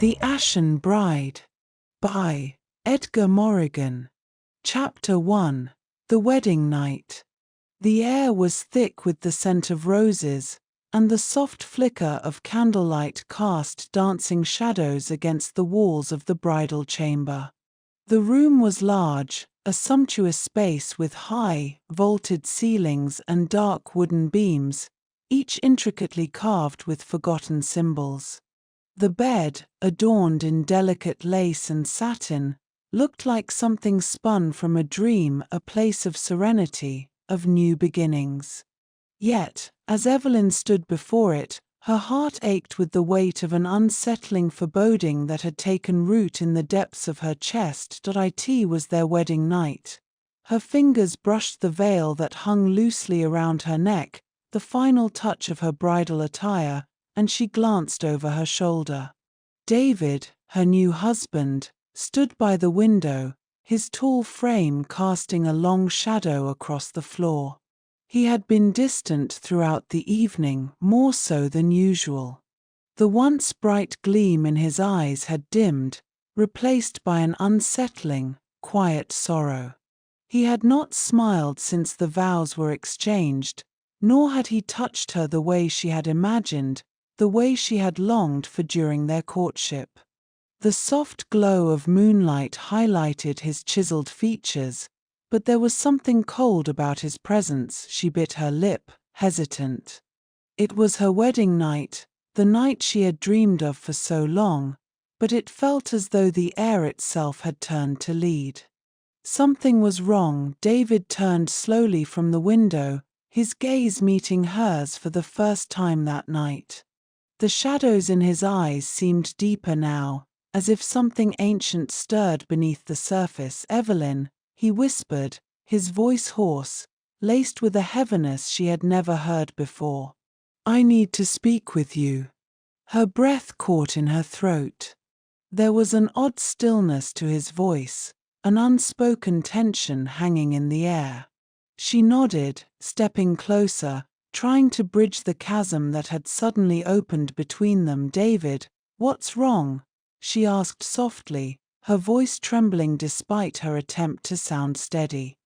The Ashen Bride by Edgar Morrigan. Chapter 1. The Wedding Night. The air was thick with the scent of roses, and the soft flicker of candlelight cast dancing shadows against the walls of the bridal chamber. The room was large, a sumptuous space with high, vaulted ceilings and dark wooden beams, each intricately carved with forgotten symbols. The bed, adorned in delicate lace and satin, looked like something spun from a dream, a place of serenity, of new beginnings. Yet, as Evelyn stood before it, her heart ached with the weight of an unsettling foreboding that had taken root in the depths of her chest. It was their wedding night. Her fingers brushed the veil that hung loosely around her neck, the final touch of her bridal attire, and she glanced over her shoulder. David, her new husband, stood by the window, his tall frame casting a long shadow across the floor. He had been distant throughout the evening, more so than usual. The once bright gleam in his eyes had dimmed, replaced by an unsettling, quiet sorrow. He had not smiled since the vows were exchanged, nor had he touched her the way she had imagined, the way she had longed for during their courtship. The soft glow of moonlight highlighted his chiseled features, but there was something cold about his presence. She bit her lip, hesitant. It was her wedding night, the night she had dreamed of for so long, but it felt as though the air itself had turned to lead. Something was wrong. David turned slowly from the window, his gaze meeting hers for the first time that night. The shadows in his eyes seemed deeper now, as if something ancient stirred beneath the surface. "Evelyn," he whispered, his voice hoarse, laced with a heaviness she had never heard before. "I need to speak with you." Her breath caught in her throat. There was an odd stillness to his voice, an unspoken tension hanging in the air. She nodded, stepping closer, trying to bridge the chasm that had suddenly opened between them. "David, what's wrong?" she asked softly, her voice trembling despite her attempt to sound steady.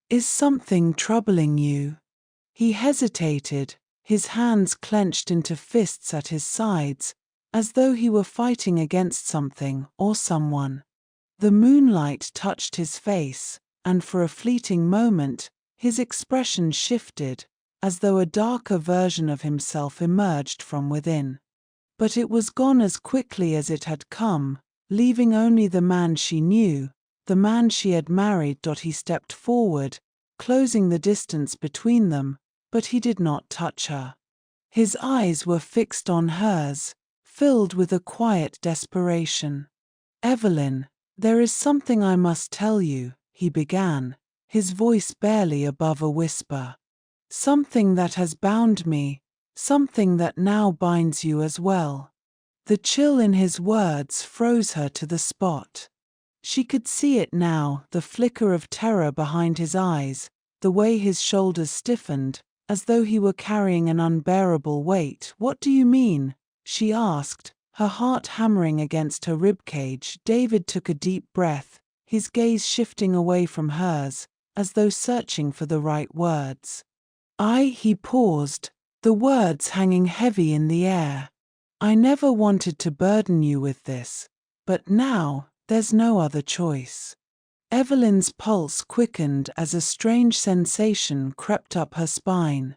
"Is something troubling you?" He hesitated, his hands clenched into fists at his sides, as though he were fighting against something or someone. The moonlight touched his face, and for a fleeting moment, his expression shifted, as though a darker version of himself emerged from within. But it was gone as quickly as it had come, leaving only the man she knew, the man she had married. He stepped forward, closing the distance between them, but he did not touch her. His eyes were fixed on hers, filled with a quiet desperation. "Evelyn, there is something I must tell you," he began, his voice barely above a whisper. "Something that has bound me, something that now binds you as well." The chill in his words froze her to the spot. She could see it now, the flicker of terror behind his eyes, the way his shoulders stiffened, as though he were carrying an unbearable weight. "What do you mean?" she asked, her heart hammering against her ribcage. David took a deep breath, his gaze shifting away from hers, as though searching for the right words. He paused, the words hanging heavy in the air. "I never wanted to burden you with this, but now, there's no other choice." Evelyn's pulse quickened as a strange sensation crept up her spine.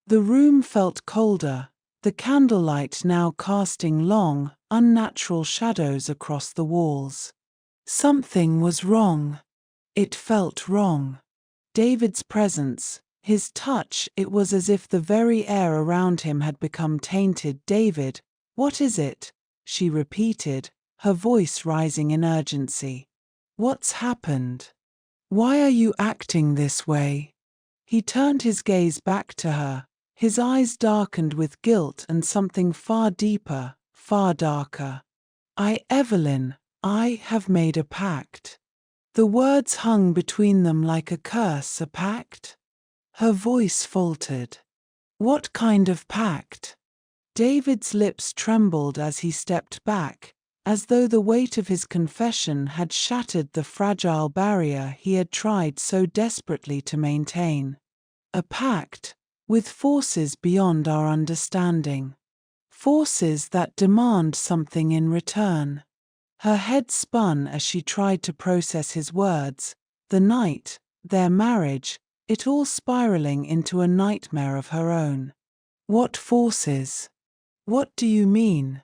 The room felt colder, the candlelight now casting long, unnatural shadows across the walls. Something was wrong. It felt wrong. David's presence, his touch, it was as if the very air around him had become tainted. "David, what is it?" she repeated, her voice rising in urgency. "What's happened? Why are you acting this way?" He turned his gaze back to her, his eyes darkened with guilt and something far deeper, far darker. "Evelyn, I have made a pact." The words hung between them like a curse. "A pact?" Her voice faltered. "What kind of pact?" David's lips trembled as he stepped back, as though the weight of his confession had shattered the fragile barrier he had tried so desperately to maintain. A pact, with forces beyond our understanding. Forces that demand something in return. Her head spun as she tried to process his words, the night, their marriage, it all spiraling into a nightmare of her own. What forces? What do you mean?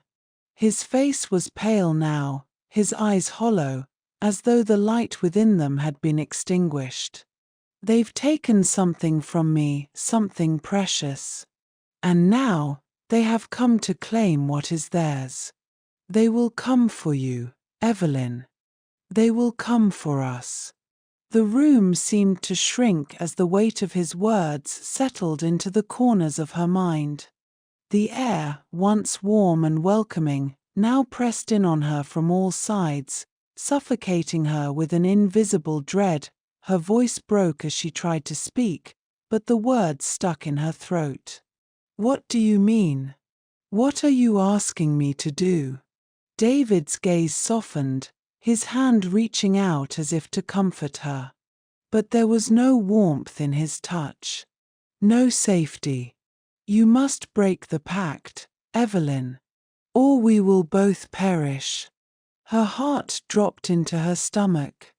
His face was pale now, his eyes hollow, as though the light within them had been extinguished. They've taken something from me, something precious. And now, they have come to claim what is theirs. They will come for you, Evelyn. They will come for us. The room seemed to shrink as the weight of his words settled into the corners of her mind. The air, once warm and welcoming, now pressed in on her from all sides, suffocating her with an invisible dread. Her voice broke as she tried to speak, but the words stuck in her throat. What do you mean? What are you asking me to do? David's gaze softened, his hand reaching out as if to comfort her. But there was no warmth in his touch. No safety. You must break the pact, Evelyn, or we will both perish. Her heart dropped into her stomach.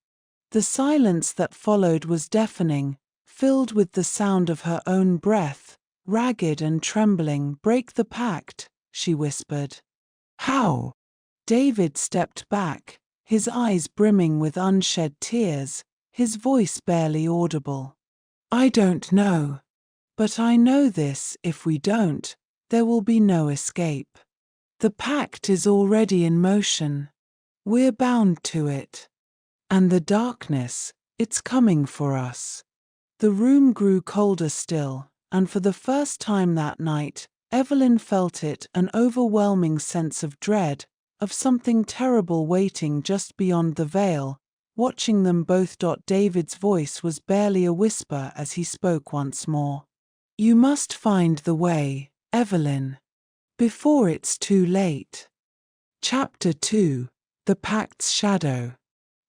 The silence that followed was deafening, filled with the sound of her own breath, ragged and trembling. Break the pact, she whispered. How? David stepped back, his eyes brimming with unshed tears, his voice barely audible. I don't know. But I know this: if we don't, there will be no escape. The pact is already in motion. We're bound to it. And the darkness, it's coming for us. The room grew colder still, and for the first time that night, Evelyn felt it, an overwhelming sense of dread, of something terrible waiting just beyond the veil, watching them both. David's voice was barely a whisper as he spoke once more. You must find the way, Evelyn, before it's too late. Chapter 2: The Pact's Shadow.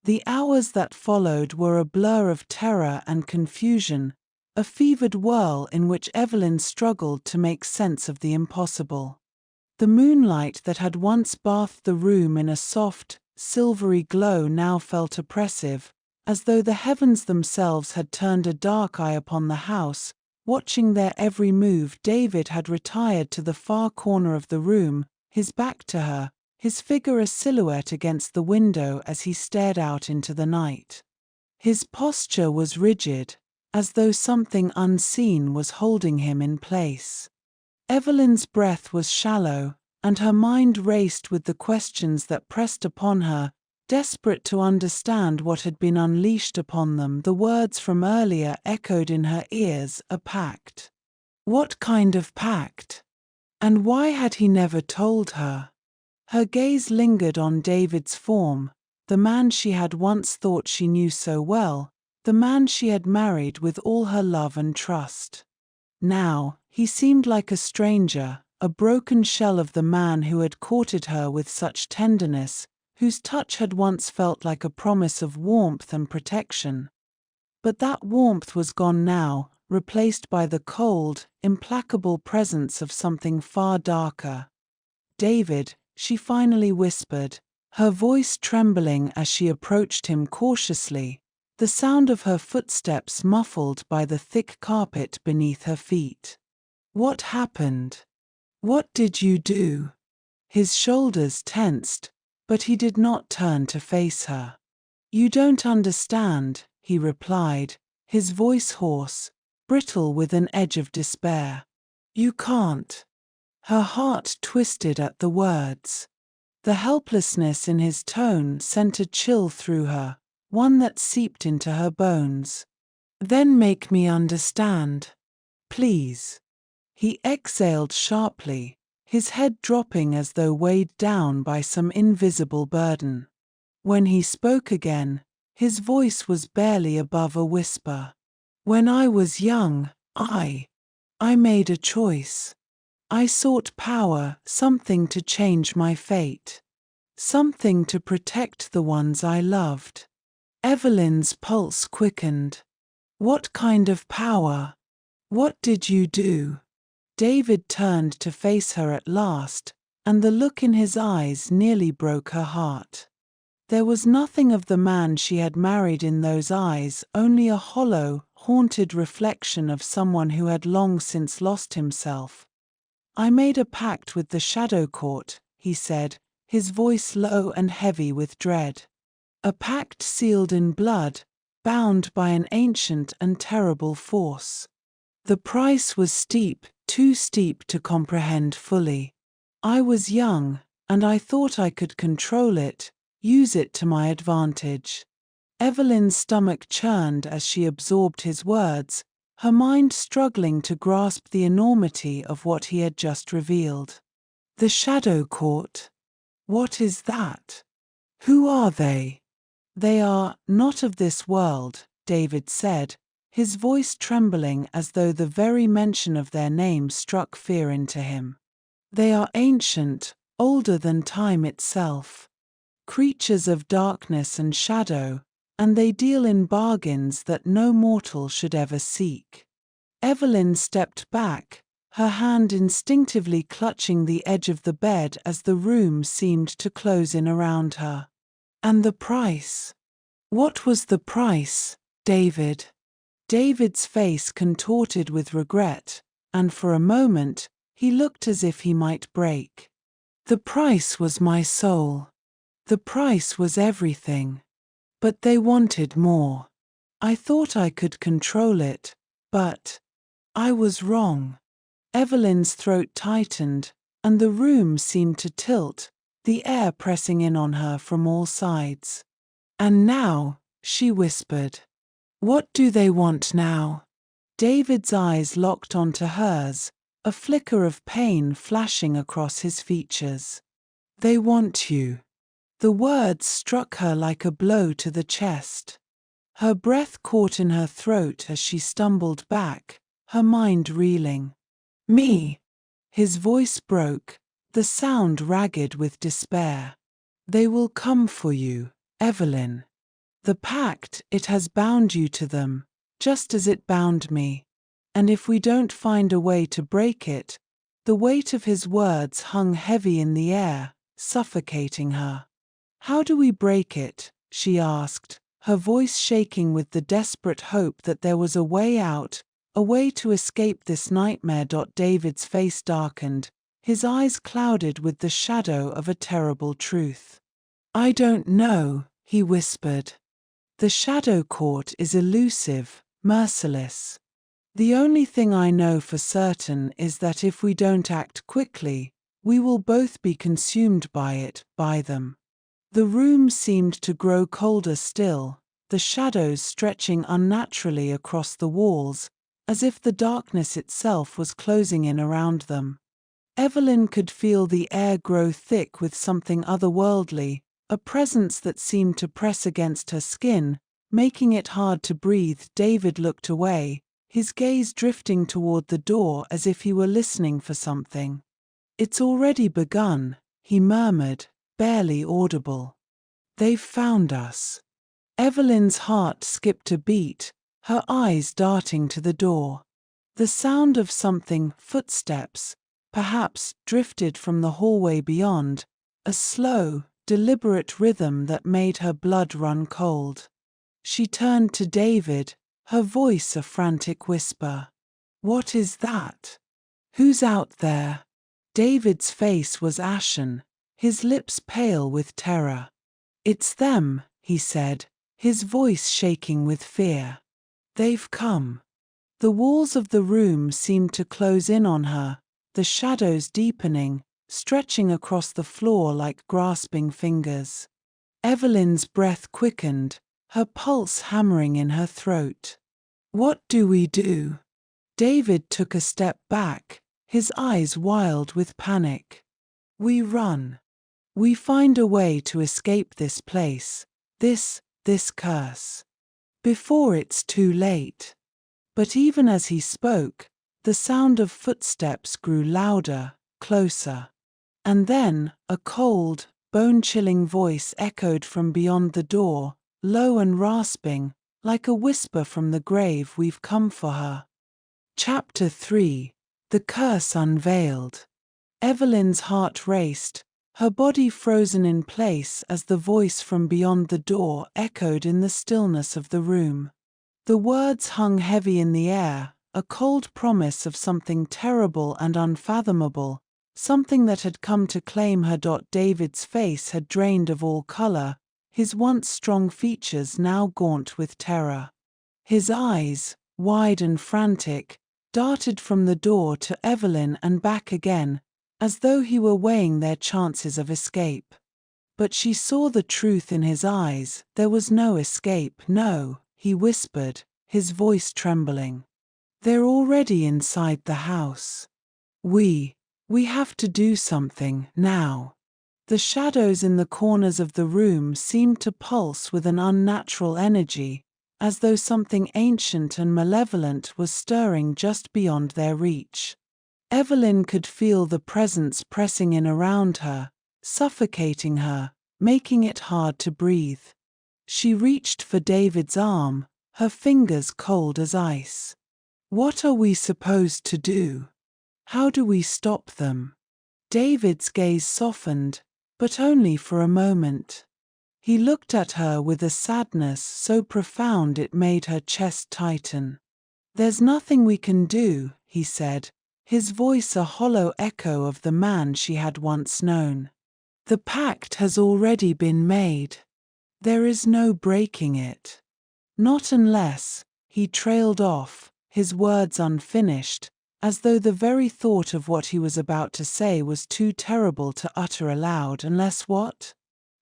The hours that followed were a blur of terror and confusion, a fevered whirl in which Evelyn struggled to make sense of the impossible. The moonlight that had once bathed the room in a soft, silvery glow now felt oppressive, as though the heavens themselves had turned a dark eye upon the house, watching their every move. David had retired to the far corner of the room, his back to her, his figure a silhouette against the window as he stared out into the night. His posture was rigid, as though something unseen was holding him in place. Evelyn's breath was shallow, and her mind raced with the questions that pressed upon her, desperate to understand what had been unleashed upon them. The words from earlier echoed in her ears: a pact. What kind of pact? And why had he never told her? Her gaze lingered on David's form, the man she had once thought she knew so well, the man she had married with all her love and trust. Now, he seemed like a stranger, a broken shell of the man who had courted her with such tenderness, whose touch had once felt like a promise of warmth and protection. But that warmth was gone now, replaced by the cold, implacable presence of something far darker. David, she finally whispered, her voice trembling as she approached him cautiously, the sound of her footsteps muffled by the thick carpet beneath her feet. What happened? What did you do? His shoulders tensed, but he did not turn to face her. You don't understand, he replied, his voice hoarse, brittle with an edge of despair. You can't. Her heart twisted at the words. The helplessness in his tone sent a chill through her, one that seeped into her bones. Then make me understand. Please. He exhaled sharply, his head dropping as though weighed down by some invisible burden. When he spoke again, his voice was barely above a whisper. When I was young, I made a choice. I sought power, something to change my fate. Something to protect the ones I loved. Evelyn's pulse quickened. What kind of power? What did you do? David turned to face her at last, and the look in his eyes nearly broke her heart. There was nothing of the man she had married in those eyes, only a hollow, haunted reflection of someone who had long since lost himself. I made a pact with the Shadow Court, he said, his voice low and heavy with dread. A pact sealed in blood, bound by an ancient and terrible force. The price was steep, too steep to comprehend fully. I was young, and I thought I could control it, use it to my advantage. Evelyn's stomach churned as she absorbed his words, her mind struggling to grasp the enormity of what he had just revealed. The Shadow Court? What is that? Who are they? They are not of this world, David said, his voice trembling as though the very mention of their name struck fear into him. They are ancient, older than time itself. Creatures of darkness and shadow, and they deal in bargains that no mortal should ever seek. Evelyn stepped back, her hand instinctively clutching the edge of the bed as the room seemed to close in around her. And the price? What was the price, David? David's face contorted with regret, and for a moment, he looked as if he might break. The price was my soul. The price was everything. But they wanted more. I thought I could control it, but I was wrong. Evelyn's throat tightened, and the room seemed to tilt, the air pressing in on her from all sides. And now, she whispered. What do they want now? David's eyes locked onto hers, a flicker of pain flashing across his features. They want you. The words struck her like a blow to the chest. Her breath caught in her throat as she stumbled back, her mind reeling. Me? His voice broke, the sound ragged with despair. They will come for you, Evelyn. The pact, it has bound you to them, just as it bound me. And if we don't find a way to break it, the weight of his words hung heavy in the air, suffocating her. How do we break it? She asked, her voice shaking with the desperate hope that there was a way out, a way to escape this nightmare. David's face darkened, his eyes clouded with the shadow of a terrible truth. I don't know, he whispered. The Shadow Court is elusive, merciless. The only thing I know for certain is that if we don't act quickly, we will both be consumed by it, by them. The room seemed to grow colder still, the shadows stretching unnaturally across the walls, as if the darkness itself was closing in around them. Evelyn could feel the air grow thick with something otherworldly, a presence that seemed to press against her skin, making it hard to breathe. David looked away, his gaze drifting toward the door as if he were listening for something. It's already begun, he murmured, barely audible. They've found us. Evelyn's heart skipped a beat, her eyes darting to the door. The sound of something, footsteps, perhaps, drifted from the hallway beyond, a slow, deliberate rhythm that made her blood run cold. She turned to David, her voice a frantic whisper. What is that? Who's out there? David's face was ashen, his lips pale with terror. It's them, he said, his voice shaking with fear. They've come. The walls of the room seemed to close in on her, the shadows deepening, stretching across the floor like grasping fingers. Evelyn's breath quickened, her pulse hammering in her throat. What do we do? David took a step back, his eyes wild with panic. We run. We find a way to escape this place, this curse. Before it's too late. But even as he spoke, the sound of footsteps grew louder, closer. And then, a cold, bone-chilling voice echoed from beyond the door, low and rasping, like a whisper from the grave. "We've come for her." Chapter 3. The Curse Unveiled. Evelyn's heart raced, her body frozen in place as the voice from beyond the door echoed in the stillness of the room. The words hung heavy in the air, a cold promise of something terrible and unfathomable, something that had come to claim her. David's face had drained of all color, his once strong features now gaunt with terror. His eyes, wide and frantic, darted from the door to Evelyn and back again, as though he were weighing their chances of escape. But she saw the truth in his eyes. There was no escape. "No," he whispered, his voice trembling. "They're already inside the house. We have to do something, now." The shadows in the corners of the room seemed to pulse with an unnatural energy, as though something ancient and malevolent was stirring just beyond their reach. Evelyn could feel the presence pressing in around her, suffocating her, making it hard to breathe. She reached for David's arm, her fingers cold as ice. "What are we supposed to do? How do we stop them?" David's gaze softened, but only for a moment. He looked at her with a sadness so profound it made her chest tighten. "There's nothing we can do," he said, his voice a hollow echo of the man she had once known. "The pact has already been made. There is no breaking it. Not unless," he trailed off, his words unfinished, as though the very thought of what he was about to say was too terrible to utter aloud. "Unless what?"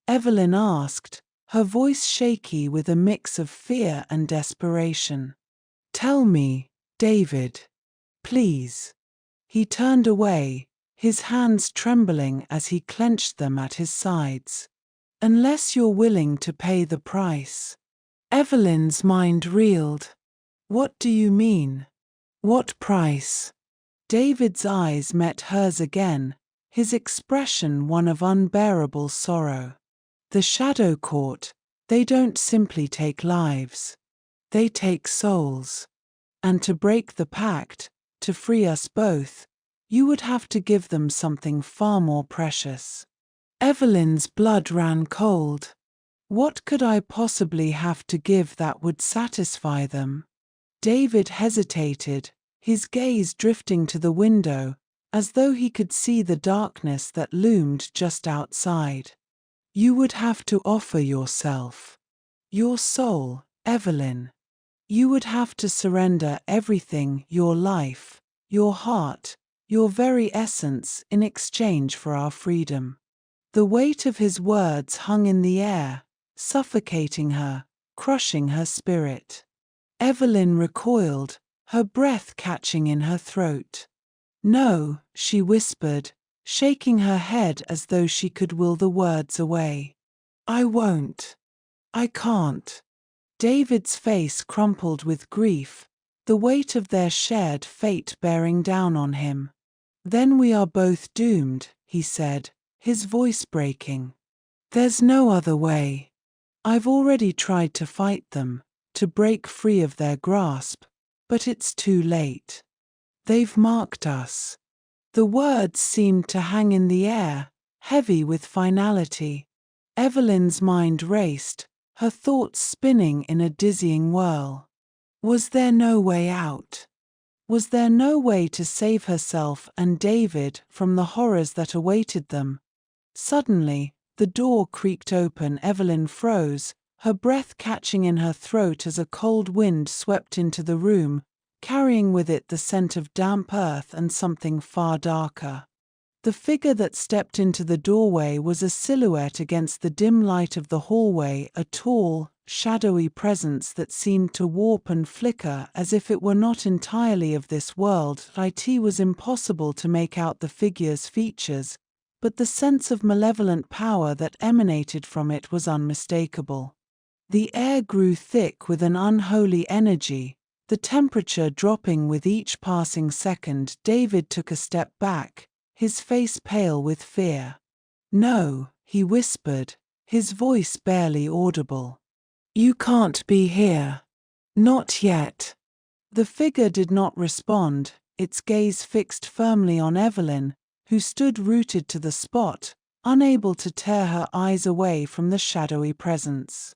Evelyn asked, her voice shaky with a mix of fear and desperation. "Tell me, David. Please." He turned away, his hands trembling as he clenched them at his sides. "Unless you're willing to pay the price." Evelyn's mind reeled. "What do you mean? What price?" David's eyes met hers again, his expression one of unbearable sorrow. "The Shadow Court, they don't simply take lives. They take souls. And to break the pact, to free us both, you would have to give them something far more precious." Evelyn's blood ran cold. What could I possibly have to give that would satisfy them? David hesitated, his gaze drifting to the window, as though he could see the darkness that loomed just outside. "You would have to offer yourself. Your soul, Evelyn. You would have to surrender everything, your life, your heart, your very essence, in exchange for our freedom." The weight of his words hung in the air, suffocating her, crushing her spirit. Evelyn recoiled, her breath catching in her throat. "No," she whispered, shaking her head as though she could will the words away. "I won't. I can't." David's face crumpled with grief, the weight of their shared fate bearing down on him. "Then we are both doomed," he said, his voice breaking. "There's no other way. I've already tried to fight them, to break free of their grasp, but it's too late. They've marked us." The words seemed to hang in the air, heavy with finality. Evelyn's mind raced, her thoughts spinning in a dizzying whirl. Was there no way out? Was there no way to save herself and David from the horrors that awaited them? Suddenly, the door creaked open. Evelyn froze, her breath catching in her throat as a cold wind swept into the room, carrying with it the scent of damp earth and something far darker. The figure that stepped into the doorway was a silhouette against the dim light of the hallway, a tall, shadowy presence that seemed to warp and flicker as if it were not entirely of this world. It was impossible to make out the figure's features, but the sense of malevolent power that emanated from it was unmistakable. The air grew thick with an unholy energy, the temperature dropping with each passing second. David took a step back, his face pale with fear. "No," he whispered, his voice barely audible. "You can't be here. Not yet." The figure did not respond, its gaze fixed firmly on Evelyn, who stood rooted to the spot, unable to tear her eyes away from the shadowy presence.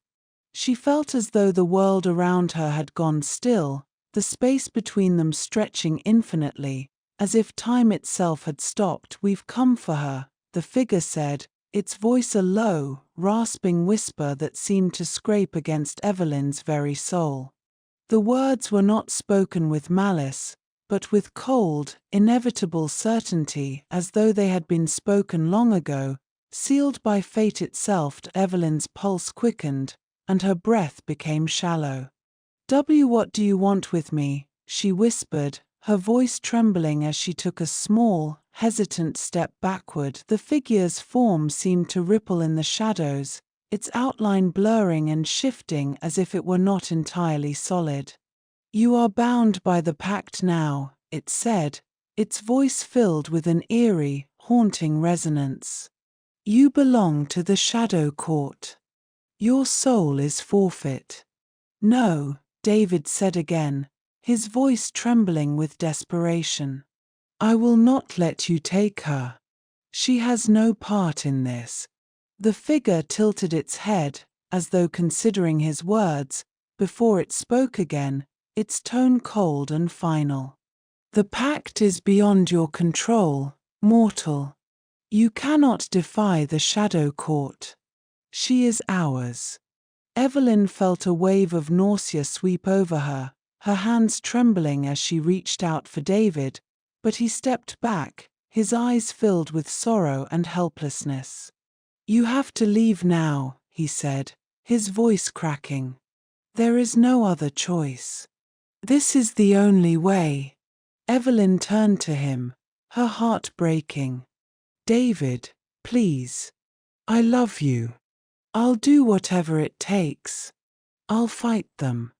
She felt as though the world around her had gone still, the space between them stretching infinitely, as if time itself had stopped. "We've come for her," the figure said, its voice a low, rasping whisper that seemed to scrape against Evelyn's very soul. The words were not spoken with malice, but with cold, inevitable certainty, as though they had been spoken long ago, sealed by fate itself. Evelyn's pulse quickened, and her breath became shallow. What do you want with me?" she whispered, her voice trembling as she took a small, hesitant step backward. The figure's form seemed to ripple in the shadows, its outline blurring and shifting as if it were not entirely solid. "You are bound by the pact now," it said, its voice filled with an eerie, haunting resonance. "You belong to the Shadow Court. Your soul is forfeit." "No," David said again, his voice trembling with desperation. "I will not let you take her. She has no part in this." The figure tilted its head, as though considering his words, before it spoke again, its tone cold and final. "The pact is beyond your control, mortal. You cannot defy the Shadow Court. She is ours." Evelyn felt a wave of nausea sweep over her, her hands trembling as she reached out for David, but he stepped back, his eyes filled with sorrow and helplessness. "You have to leave now," he said, his voice cracking. "There is no other choice. This is the only way." Evelyn turned to him, her heart breaking. "David, please. I love you. I'll do whatever it takes. I'll fight them.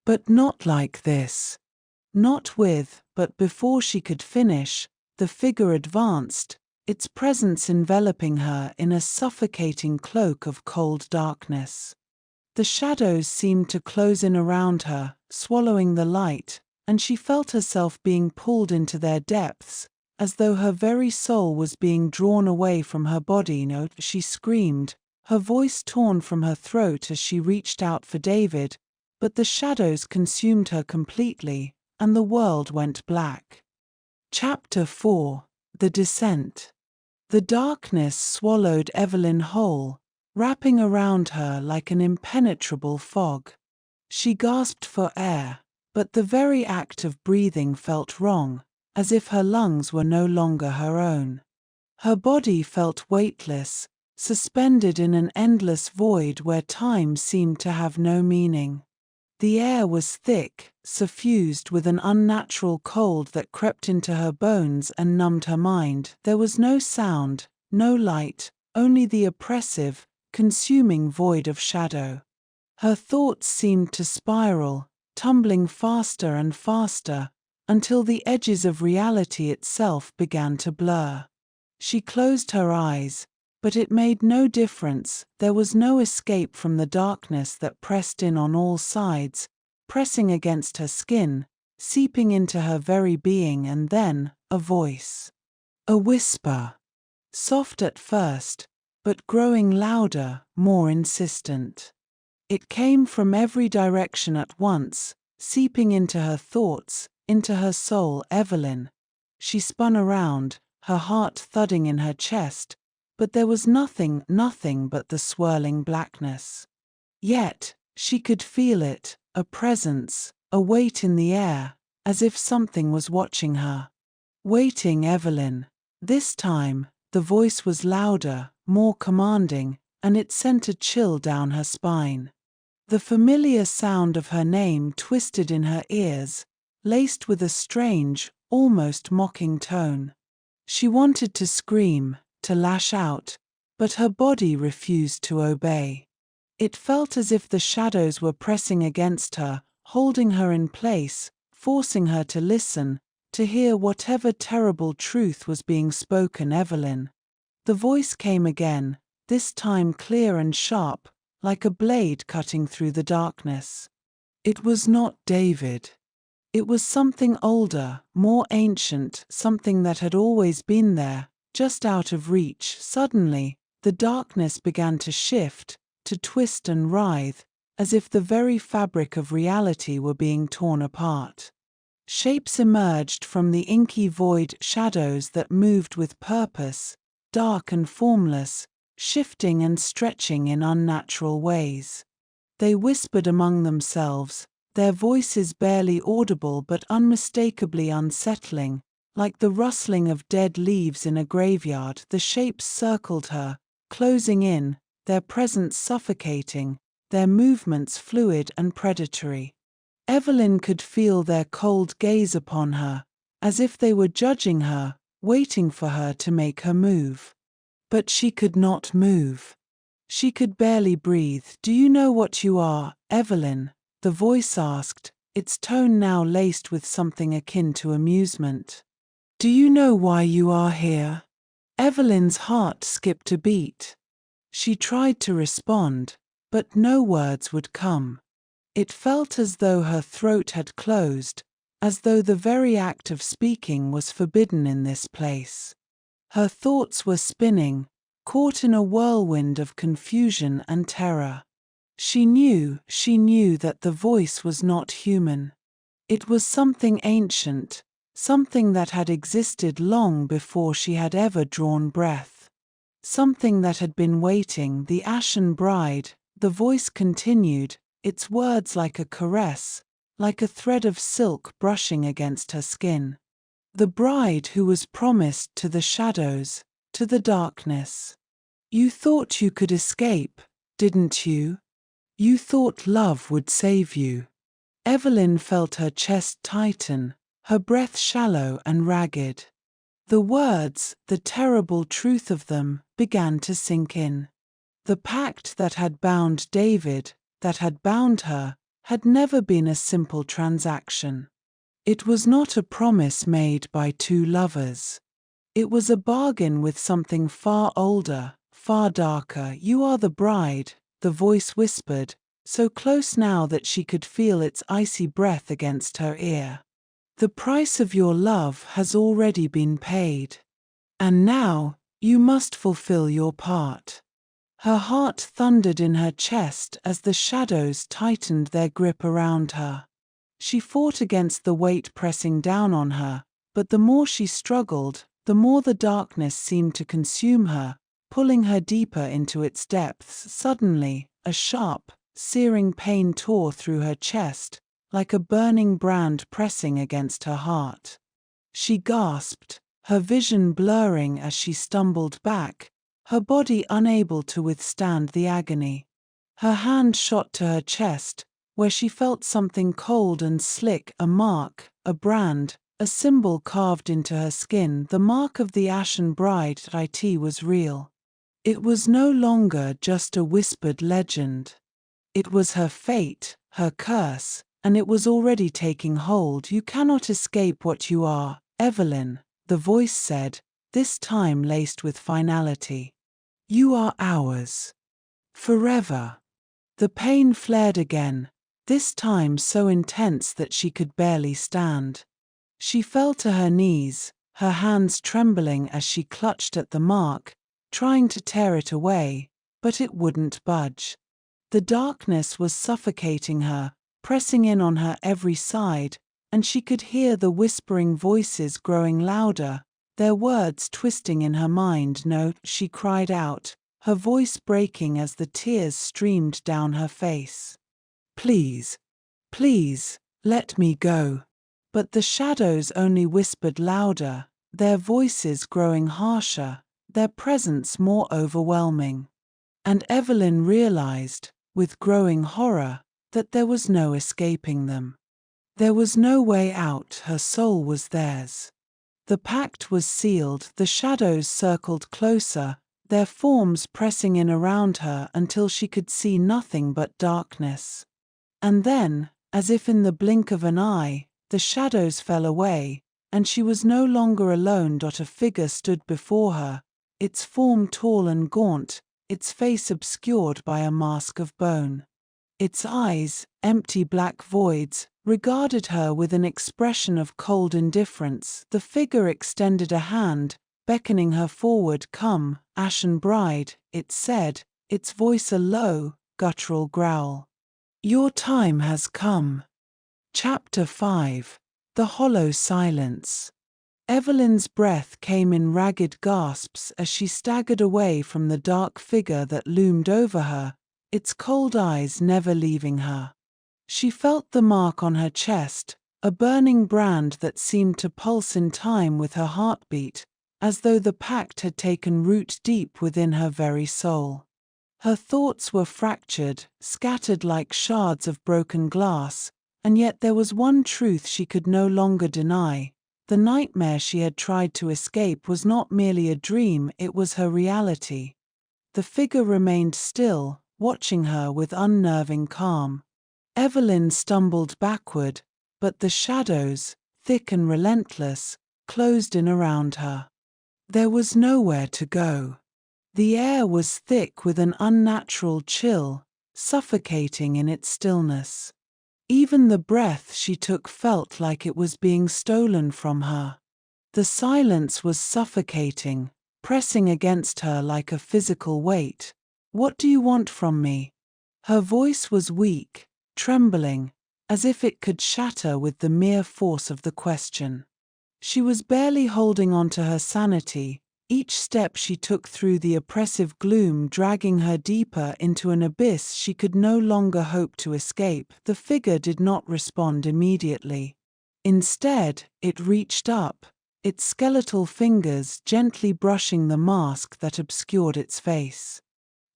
But not like this." Not with, but before she could finish, the figure advanced, its presence enveloping her in a suffocating cloak of cold darkness. The shadows seemed to close in around her, swallowing the light, and she felt herself being pulled into their depths, as though her very soul was being drawn away from her body. "No," she screamed, her voice torn from her throat as she reached out for David, but the shadows consumed her completely, and the world went black. Chapter 4: The Descent. The darkness swallowed Evelyn whole, wrapping around her like an impenetrable fog. She gasped for air, but the very act of breathing felt wrong, as if her lungs were no longer her own. Her body felt weightless, suspended in an endless void where time seemed to have no meaning. The air was thick, suffused with an unnatural cold that crept into her bones and numbed her mind. There was no sound, no light, only the oppressive, consuming void of shadow. Her thoughts seemed to spiral, tumbling faster and faster, until the edges of reality itself began to blur. She closed her eyes, but it made no difference. There was no escape from the darkness that pressed in on all sides, pressing against her skin, seeping into her very being. And then, a voice. A whisper. Soft at first, but growing louder, more insistent. It came from every direction at once, seeping into her thoughts, into her soul. "Evelyn." She spun around, her heart thudding in her chest, but there was nothing but the swirling blackness. Yet, she could feel it, a presence, a weight in the air, as if something was watching her. "Waiting, Evelyn." This time, the voice was louder, more commanding, and it sent a chill down her spine. The familiar sound of her name twisted in her ears, laced with a strange, almost mocking tone. She wanted to scream, to lash out, but her body refused to obey. It felt as if the shadows were pressing against her, holding her in place, forcing her to listen, to hear whatever terrible truth was being spoken. "Evelyn." The voice came again, this time clear and sharp, like a blade cutting through the darkness. It was not David. It was something older, more ancient, something that had always been there, just out of reach. Suddenly, the darkness began to shift, to twist and writhe, as if the very fabric of reality were being torn apart. Shapes emerged from the inky void, shadows that moved with purpose, dark and formless, shifting and stretching in unnatural ways. They whispered among themselves, their voices barely audible but unmistakably unsettling, like the rustling of dead leaves in a graveyard. The shapes circled her, closing in, their presence suffocating, their movements fluid and predatory. Evelyn could feel their cold gaze upon her, as if they were judging her, waiting for her to make her move. But she could not move. She could barely breathe. "Do you know what you are, Evelyn?" the voice asked, its tone now laced with something akin to amusement. "Do you know why you are here?" Evelyn's heart skipped a beat. She tried to respond, but no words would come. It felt as though her throat had closed, as though the very act of speaking was forbidden in this place. Her thoughts were spinning, caught in a whirlwind of confusion and terror. She knew that the voice was not human. It was something ancient, something that had existed long before she had ever drawn breath. Something that had been waiting. "The Ashen bride," the voice continued, its words like a caress, like a thread of silk brushing against her skin. "The bride who was promised to the shadows, to the darkness. You thought you could escape, didn't you? You thought love would save you." Evelyn felt her chest tighten, her breath shallow and ragged. The words, the terrible truth of them, began to sink in. The pact that had bound David, that had bound her, had never been a simple transaction. It was not a promise made by two lovers. It was a bargain with something far older, far darker. "You are the bride," the voice whispered, so close now that she could feel its icy breath against her ear. "The price of your love has already been paid. And now, you must fulfill your part." Her heart thundered in her chest as the shadows tightened their grip around her. She fought against the weight pressing down on her, but the more she struggled, the more the darkness seemed to consume her, pulling her deeper into its depths. Suddenly, a sharp, searing pain tore through her chest, like a burning brand pressing against her heart. She gasped, her vision blurring as she stumbled back, her body unable to withstand the agony. Her hand shot to her chest, where she felt something cold and slick, a mark, a brand, a symbol carved into her skin. The mark of the Ashen bride. It was real. It was no longer just a whispered legend. It was her fate, her curse, and it was already taking hold. "You cannot escape what you are, Evelyn," the voice said, this time laced with finality. "You are ours. Forever." The pain flared again, this time so intense that she could barely stand. She fell to her knees, her hands trembling as she clutched at the mark, trying to tear it away, but it wouldn't budge. The darkness was suffocating her, pressing in on her every side, and she could hear the whispering voices growing louder, their words twisting in her mind. "No," she cried out, her voice breaking as the tears streamed down her face. "Please, please, let me go." But the shadows only whispered louder, their voices growing harsher, their presence more overwhelming. And Evelyn realized, with growing horror, that there was no escaping them. There was no way out. Her soul was theirs. The pact was sealed. The shadows circled closer, their forms pressing in around her until she could see nothing but darkness. And then, as if in the blink of an eye, the shadows fell away, and she was no longer alone. A figure stood before her, its form tall and gaunt, its face obscured by a mask of bone. Its eyes, empty black voids, regarded her with an expression of cold indifference. The figure extended a hand, beckoning her forward. "Come, Ashen bride," it said, its voice a low, guttural growl. "Your time has come." Chapter 5. The Hollow Silence. Evelyn's breath came in ragged gasps as she staggered away from the dark figure that loomed over her, its cold eyes never leaving her. She felt the mark on her chest, a burning brand that seemed to pulse in time with her heartbeat, as though the pact had taken root deep within her very soul. Her thoughts were fractured, scattered like shards of broken glass, and yet there was one truth she could no longer deny. The nightmare she had tried to escape was not merely a dream, it was her reality. The figure remained still, watching her with unnerving calm. Evelyn stumbled backward, but the shadows, thick and relentless, closed in around her. There was nowhere to go. The air was thick with an unnatural chill, suffocating in its stillness. Even the breath she took felt like it was being stolen from her. The silence was suffocating, pressing against her like a physical weight. "What do you want from me?" Her voice was weak, trembling, as if it could shatter with the mere force of the question. She was barely holding on to her sanity, each step she took through the oppressive gloom dragging her deeper into an abyss she could no longer hope to escape. The figure did not respond immediately. Instead, it reached up, its skeletal fingers gently brushing the mask that obscured its face.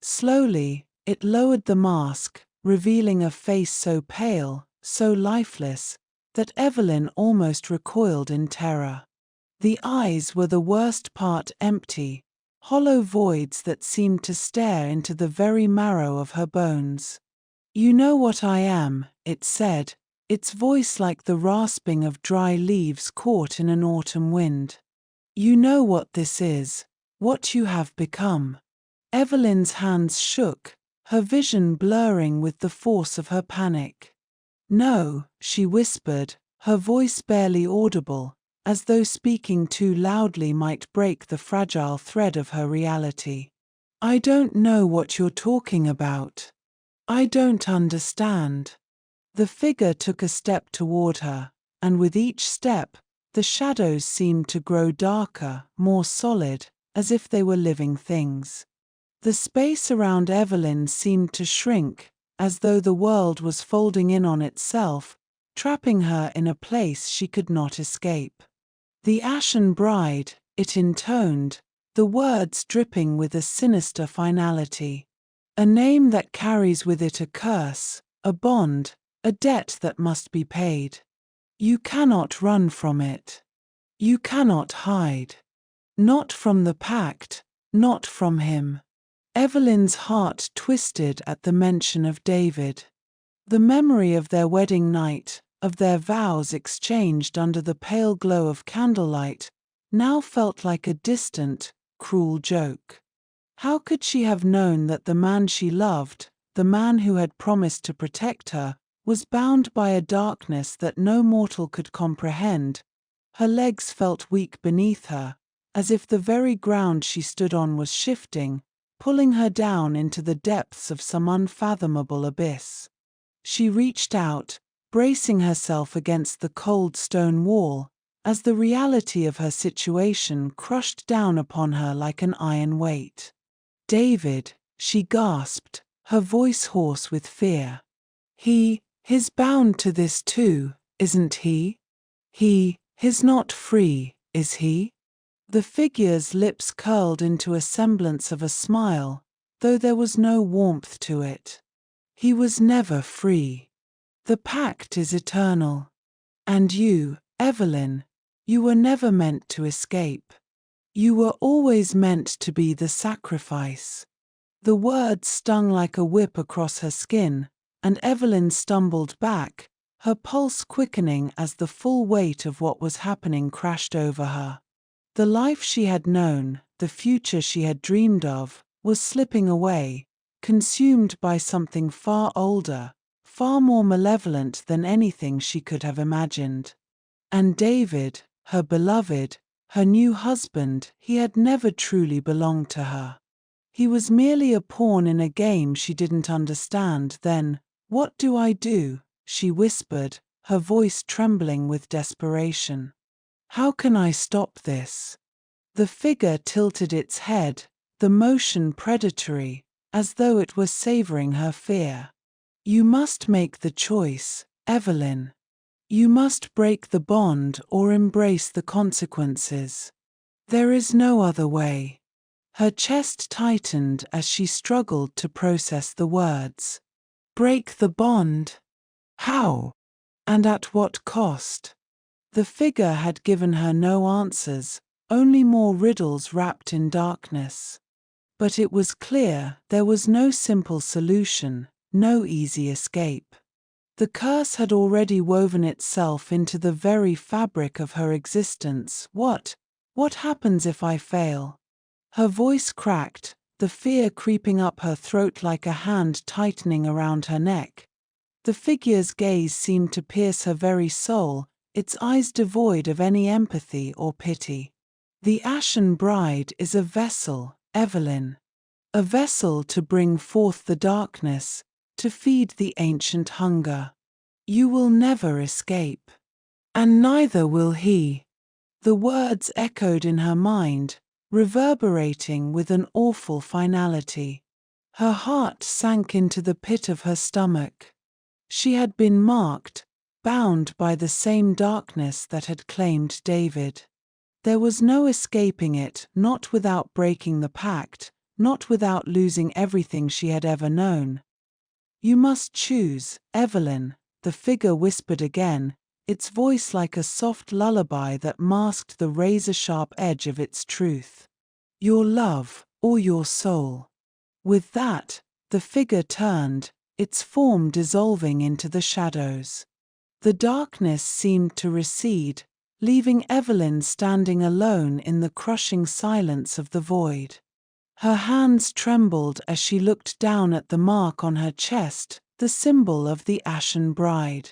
Slowly, it lowered the mask, revealing a face so pale, so lifeless, that Evelyn almost recoiled in terror. The eyes were the worst part, empty, hollow voids that seemed to stare into the very marrow of her bones. "You know what I am," it said, its voice like the rasping of dry leaves caught in an autumn wind. "You know what this is, what you have become." Evelyn's hands shook, her vision blurring with the force of her panic. "No," she whispered, her voice barely audible, as though speaking too loudly might break the fragile thread of her reality. "I don't know what you're talking about. I don't understand." The figure took a step toward her, and with each step, the shadows seemed to grow darker, more solid, as if they were living things. The space around Evelyn seemed to shrink, as though the world was folding in on itself, trapping her in a place she could not escape. "The Ashen Bride," it intoned, the words dripping with a sinister finality. "A name that carries with it a curse, a bond, a debt that must be paid. You cannot run from it. You cannot hide. Not from the pact, not from him." Evelyn's heart twisted at the mention of David. The memory of their wedding night, of their vows exchanged under the pale glow of candlelight, now felt like a distant, cruel joke. How could she have known that the man she loved, the man who had promised to protect her, was bound by a darkness that no mortal could comprehend? Her legs felt weak beneath her, as if the very ground she stood on was shifting, pulling her down into the depths of some unfathomable abyss. She reached out, bracing herself against the cold stone wall, as the reality of her situation crushed down upon her like an iron weight. "David," she gasped, her voice hoarse with fear. He's bound to this too, isn't he? He's not free, is he?" The figure's lips curled into a semblance of a smile, though there was no warmth to it. "He was never free. The pact is eternal. And you, Evelyn, you were never meant to escape. You were always meant to be the sacrifice." The words stung like a whip across her skin, and Evelyn stumbled back, her pulse quickening as the full weight of what was happening crashed over her. The life she had known, the future she had dreamed of, was slipping away, consumed by something far older, far more malevolent than anything she could have imagined. And David, her beloved, her new husband, he had never truly belonged to her. He was merely a pawn in a game she didn't understand. Then, "What do I do?" she whispered, her voice trembling with desperation. "How can I stop this?" The figure tilted its head, the motion predatory, as though it were savoring her fear. "You must make the choice, Evelyn. You must break the bond or embrace the consequences. There is no other way." Her chest tightened as she struggled to process the words. Break the bond? How? And at what cost? The figure had given her no answers, only more riddles wrapped in darkness. But it was clear there was no simple solution, no easy escape. The curse had already woven itself into the very fabric of her existence. What happens if I fail? Her voice cracked, the fear creeping up her throat like a hand tightening around her neck. The figure's gaze seemed to pierce her very soul, its eyes devoid of any empathy or pity. "The Ashen Bride is a vessel, Evelyn. A vessel to bring forth the darkness, to feed the ancient hunger. You will never escape. And neither will he." The words echoed in her mind, reverberating with an awful finality. Her heart sank into the pit of her stomach. She had been marked, bound by the same darkness that had claimed David. There was no escaping it, not without breaking the pact, not without losing everything she had ever known. "You must choose, Evelyn," the figure whispered again, its voice like a soft lullaby that masked the razor-sharp edge of its truth. "Your love, or your soul." With that, the figure turned, its form dissolving into the shadows. The darkness seemed to recede, leaving Evelyn standing alone in the crushing silence of the void. Her hands trembled as she looked down at the mark on her chest, the symbol of the Ashen Bride.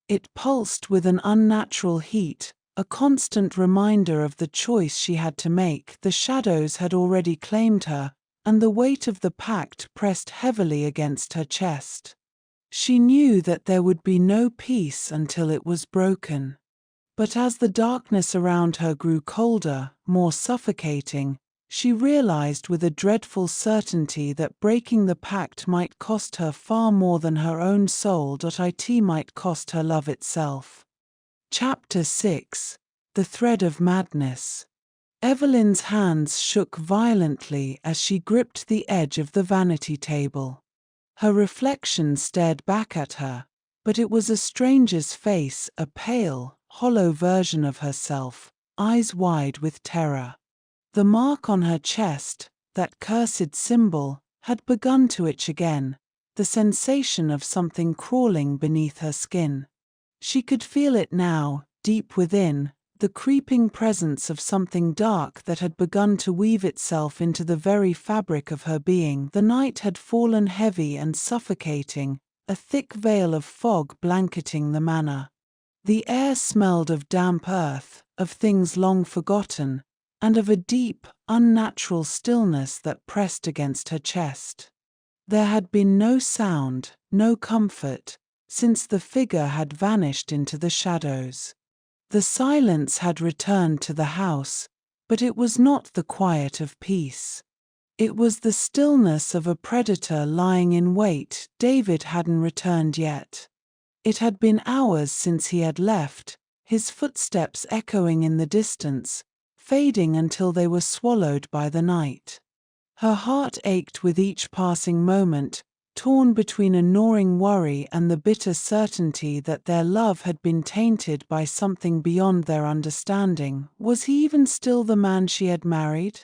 It pulsed with an unnatural heat, a constant reminder of the choice she had to make. The shadows had already claimed her, and the weight of the pact pressed heavily against her chest. She knew that there would be no peace until it was broken. But as the darkness around her grew colder, more suffocating, she realized with a dreadful certainty that breaking the pact might cost her far more than her own soul. It might cost her love itself. Chapter 6: The Thread of Madness. Evelyn's hands shook violently as she gripped the edge of the vanity table. Her reflection stared back at her, but it was a stranger's face, a pale, hollow version of herself, eyes wide with terror. The mark on her chest, that cursed symbol, had begun to itch again, the sensation of something crawling beneath her skin. She could feel it now, deep within, the creeping presence of something dark that had begun to weave itself into the very fabric of her being. The night had fallen heavy and suffocating, a thick veil of fog blanketing the manor. The air smelled of damp earth, of things long forgotten, and of a deep, unnatural stillness that pressed against her chest. There had been no sound, no comfort, since the figure had vanished into the shadows. The silence had returned to the house, but it was not the quiet of peace. It was the stillness of a predator lying in wait. David hadn't returned yet. It had been hours since he had left, his footsteps echoing in the distance, fading until they were swallowed by the night. Her heart ached with each passing moment, torn between a gnawing worry and the bitter certainty that their love had been tainted by something beyond their understanding. Was he even still the man she had married?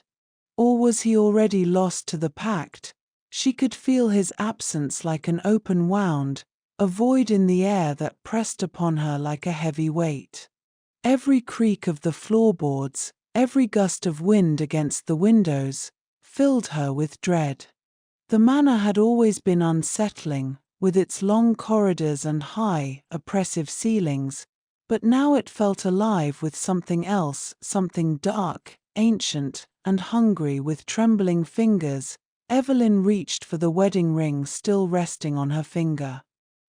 Or was he already lost to the pact? She could feel his absence like an open wound, a void in the air that pressed upon her like a heavy weight. Every creak of the floorboards, every gust of wind against the windows, filled her with dread. The manor had always been unsettling, with its long corridors and high, oppressive ceilings, but now it felt alive with something else, something dark, ancient, and hungry. With trembling fingers, Evelyn reached for the wedding ring still resting on her finger.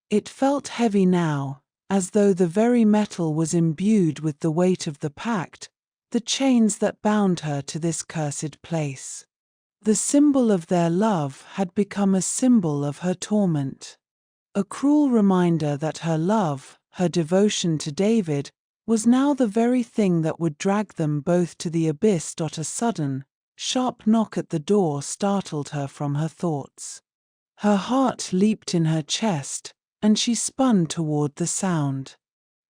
It felt heavy now, as though the very metal was imbued with the weight of the pact, the chains that bound her to this cursed place. The symbol of their love had become a symbol of her torment. A cruel reminder that her love, her devotion to David, was now the very thing that would drag them both to the abyss. A sudden, sharp knock at the door startled her from her thoughts. Her heart leaped in her chest, and she spun toward the sound.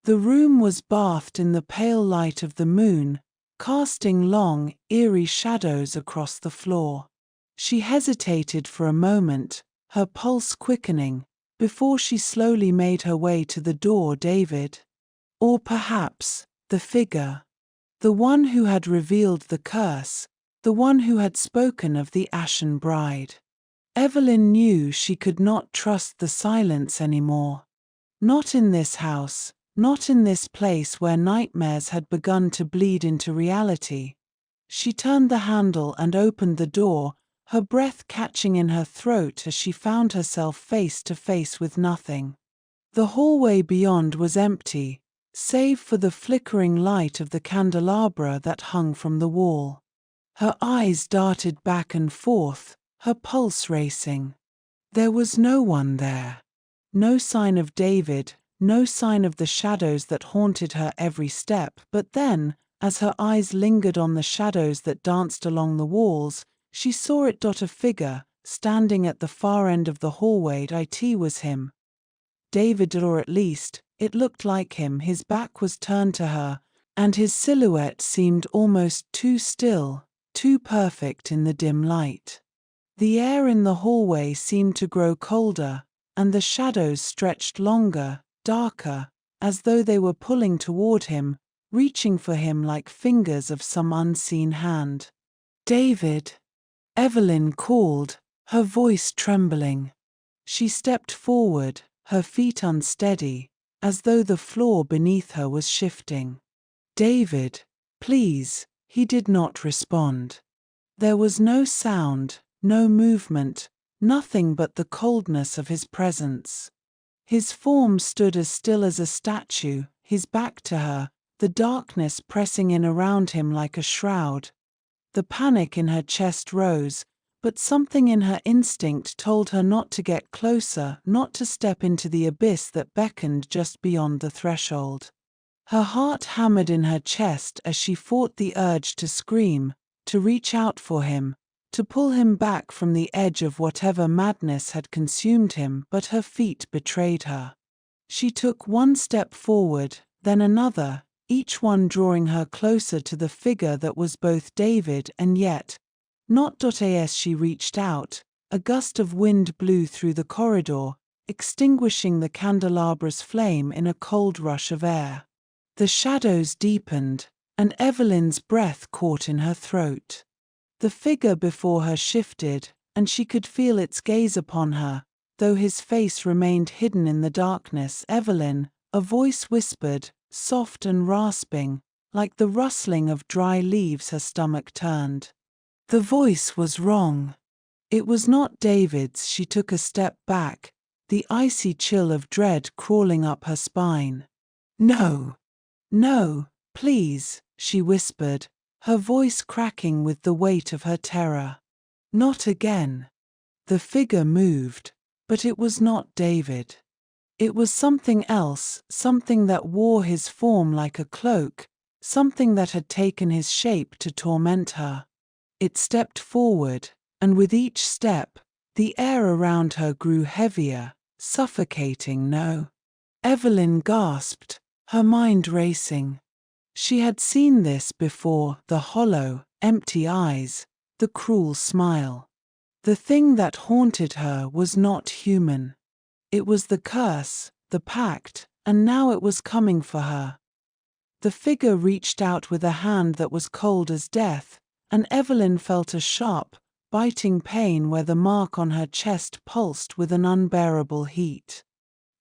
The room was bathed in the pale light of the moon, casting long, eerie shadows across the floor. She hesitated for a moment, her pulse quickening, before she slowly made her way to the door. David? Or perhaps, the figure. The one who had revealed the curse, the one who had spoken of the Ashen bride. Evelyn knew she could not trust the silence anymore. Not in this house, not in this place where nightmares had begun to bleed into reality. She turned the handle and opened the door, her breath catching in her throat as she found herself face to face with nothing. The hallway beyond was empty, save for the flickering light of the candelabra that hung from the wall. Her eyes darted back and forth, her pulse racing. There was no one there. No sign of David, no sign of the shadows that haunted her every step. But then, as her eyes lingered on the shadows that danced along the walls, she saw it. A figure, standing at the far end of the hallway. It was him. David, or at least, it looked like him. His back was turned to her, and his silhouette seemed almost too still, too perfect in the dim light. The air in the hallway seemed to grow colder, and the shadows stretched longer, darker, as though they were pulling toward him, reaching for him like fingers of some unseen hand. David! Evelyn called, her voice trembling. She stepped forward, her feet unsteady, as though the floor beneath her was shifting. David, please. He did not respond. There was no sound, no movement, nothing but the coldness of his presence. His form stood as still as a statue, his back to her, the darkness pressing in around him like a shroud. The panic in her chest rose, but something in her instinct told her not to get closer, not to step into the abyss that beckoned just beyond the threshold. Her heart hammered in her chest as she fought the urge to scream, to reach out for him, to pull him back from the edge of whatever madness had consumed him. But her feet betrayed her. She took one step forward, then another, each one drawing her closer to the figure that was both David and yet not. As she reached out, a gust of wind blew through the corridor, extinguishing the candelabra's flame in a cold rush of air. The shadows deepened, and Evelyn's breath caught in her throat. The figure before her shifted, and she could feel its gaze upon her, though his face remained hidden in the darkness. Evelyn, a voice whispered, soft and rasping, like the rustling of dry leaves. Her stomach turned. The voice was wrong. It was not David's. She took a step back, the icy chill of dread crawling up her spine. No. No, please, she whispered, her voice cracking with the weight of her terror. Not again. The figure moved, but it was not David. It was something else, something that wore his form like a cloak, something that had taken his shape to torment her. It stepped forward, and with each step, the air around her grew heavier, suffocating. No. Evelyn gasped, her mind racing. She had seen this before, the hollow, empty eyes, the cruel smile. The thing that haunted her was not human. It was the curse, the pact, and now it was coming for her. The figure reached out with a hand that was cold as death, and Evelyn felt a sharp, biting pain where the mark on her chest pulsed with an unbearable heat.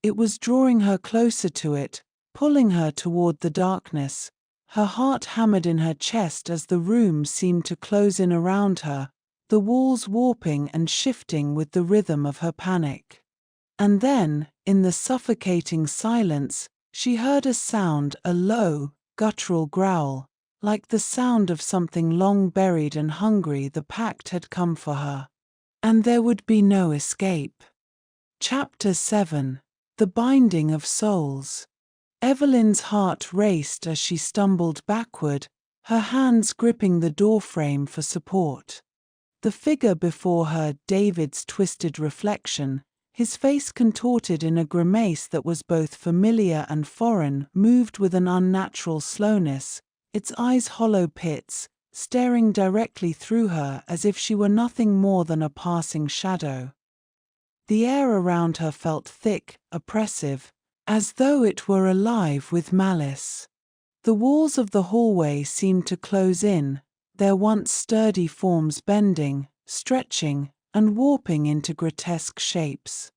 It was drawing her closer to it, pulling her toward the darkness. Her heart hammered in her chest as the room seemed to close in around her, the walls warping and shifting with the rhythm of her panic. And then, in the suffocating silence, she heard a sound, a low, guttural growl, like the sound of something long buried and hungry. The pact had come for her, and there would be no escape. Chapter 7: The Binding of Souls. Evelyn's heart raced as she stumbled backward, her hands gripping the doorframe for support. The figure before her, David's twisted reflection, his face contorted in a grimace that was both familiar and foreign, moved with an unnatural slowness, its eyes hollow pits, staring directly through her as if she were nothing more than a passing shadow. The air around her felt thick, oppressive, as though it were alive with malice. The walls of the hallway seemed to close in, their once sturdy forms bending, stretching, and warping into grotesque shapes.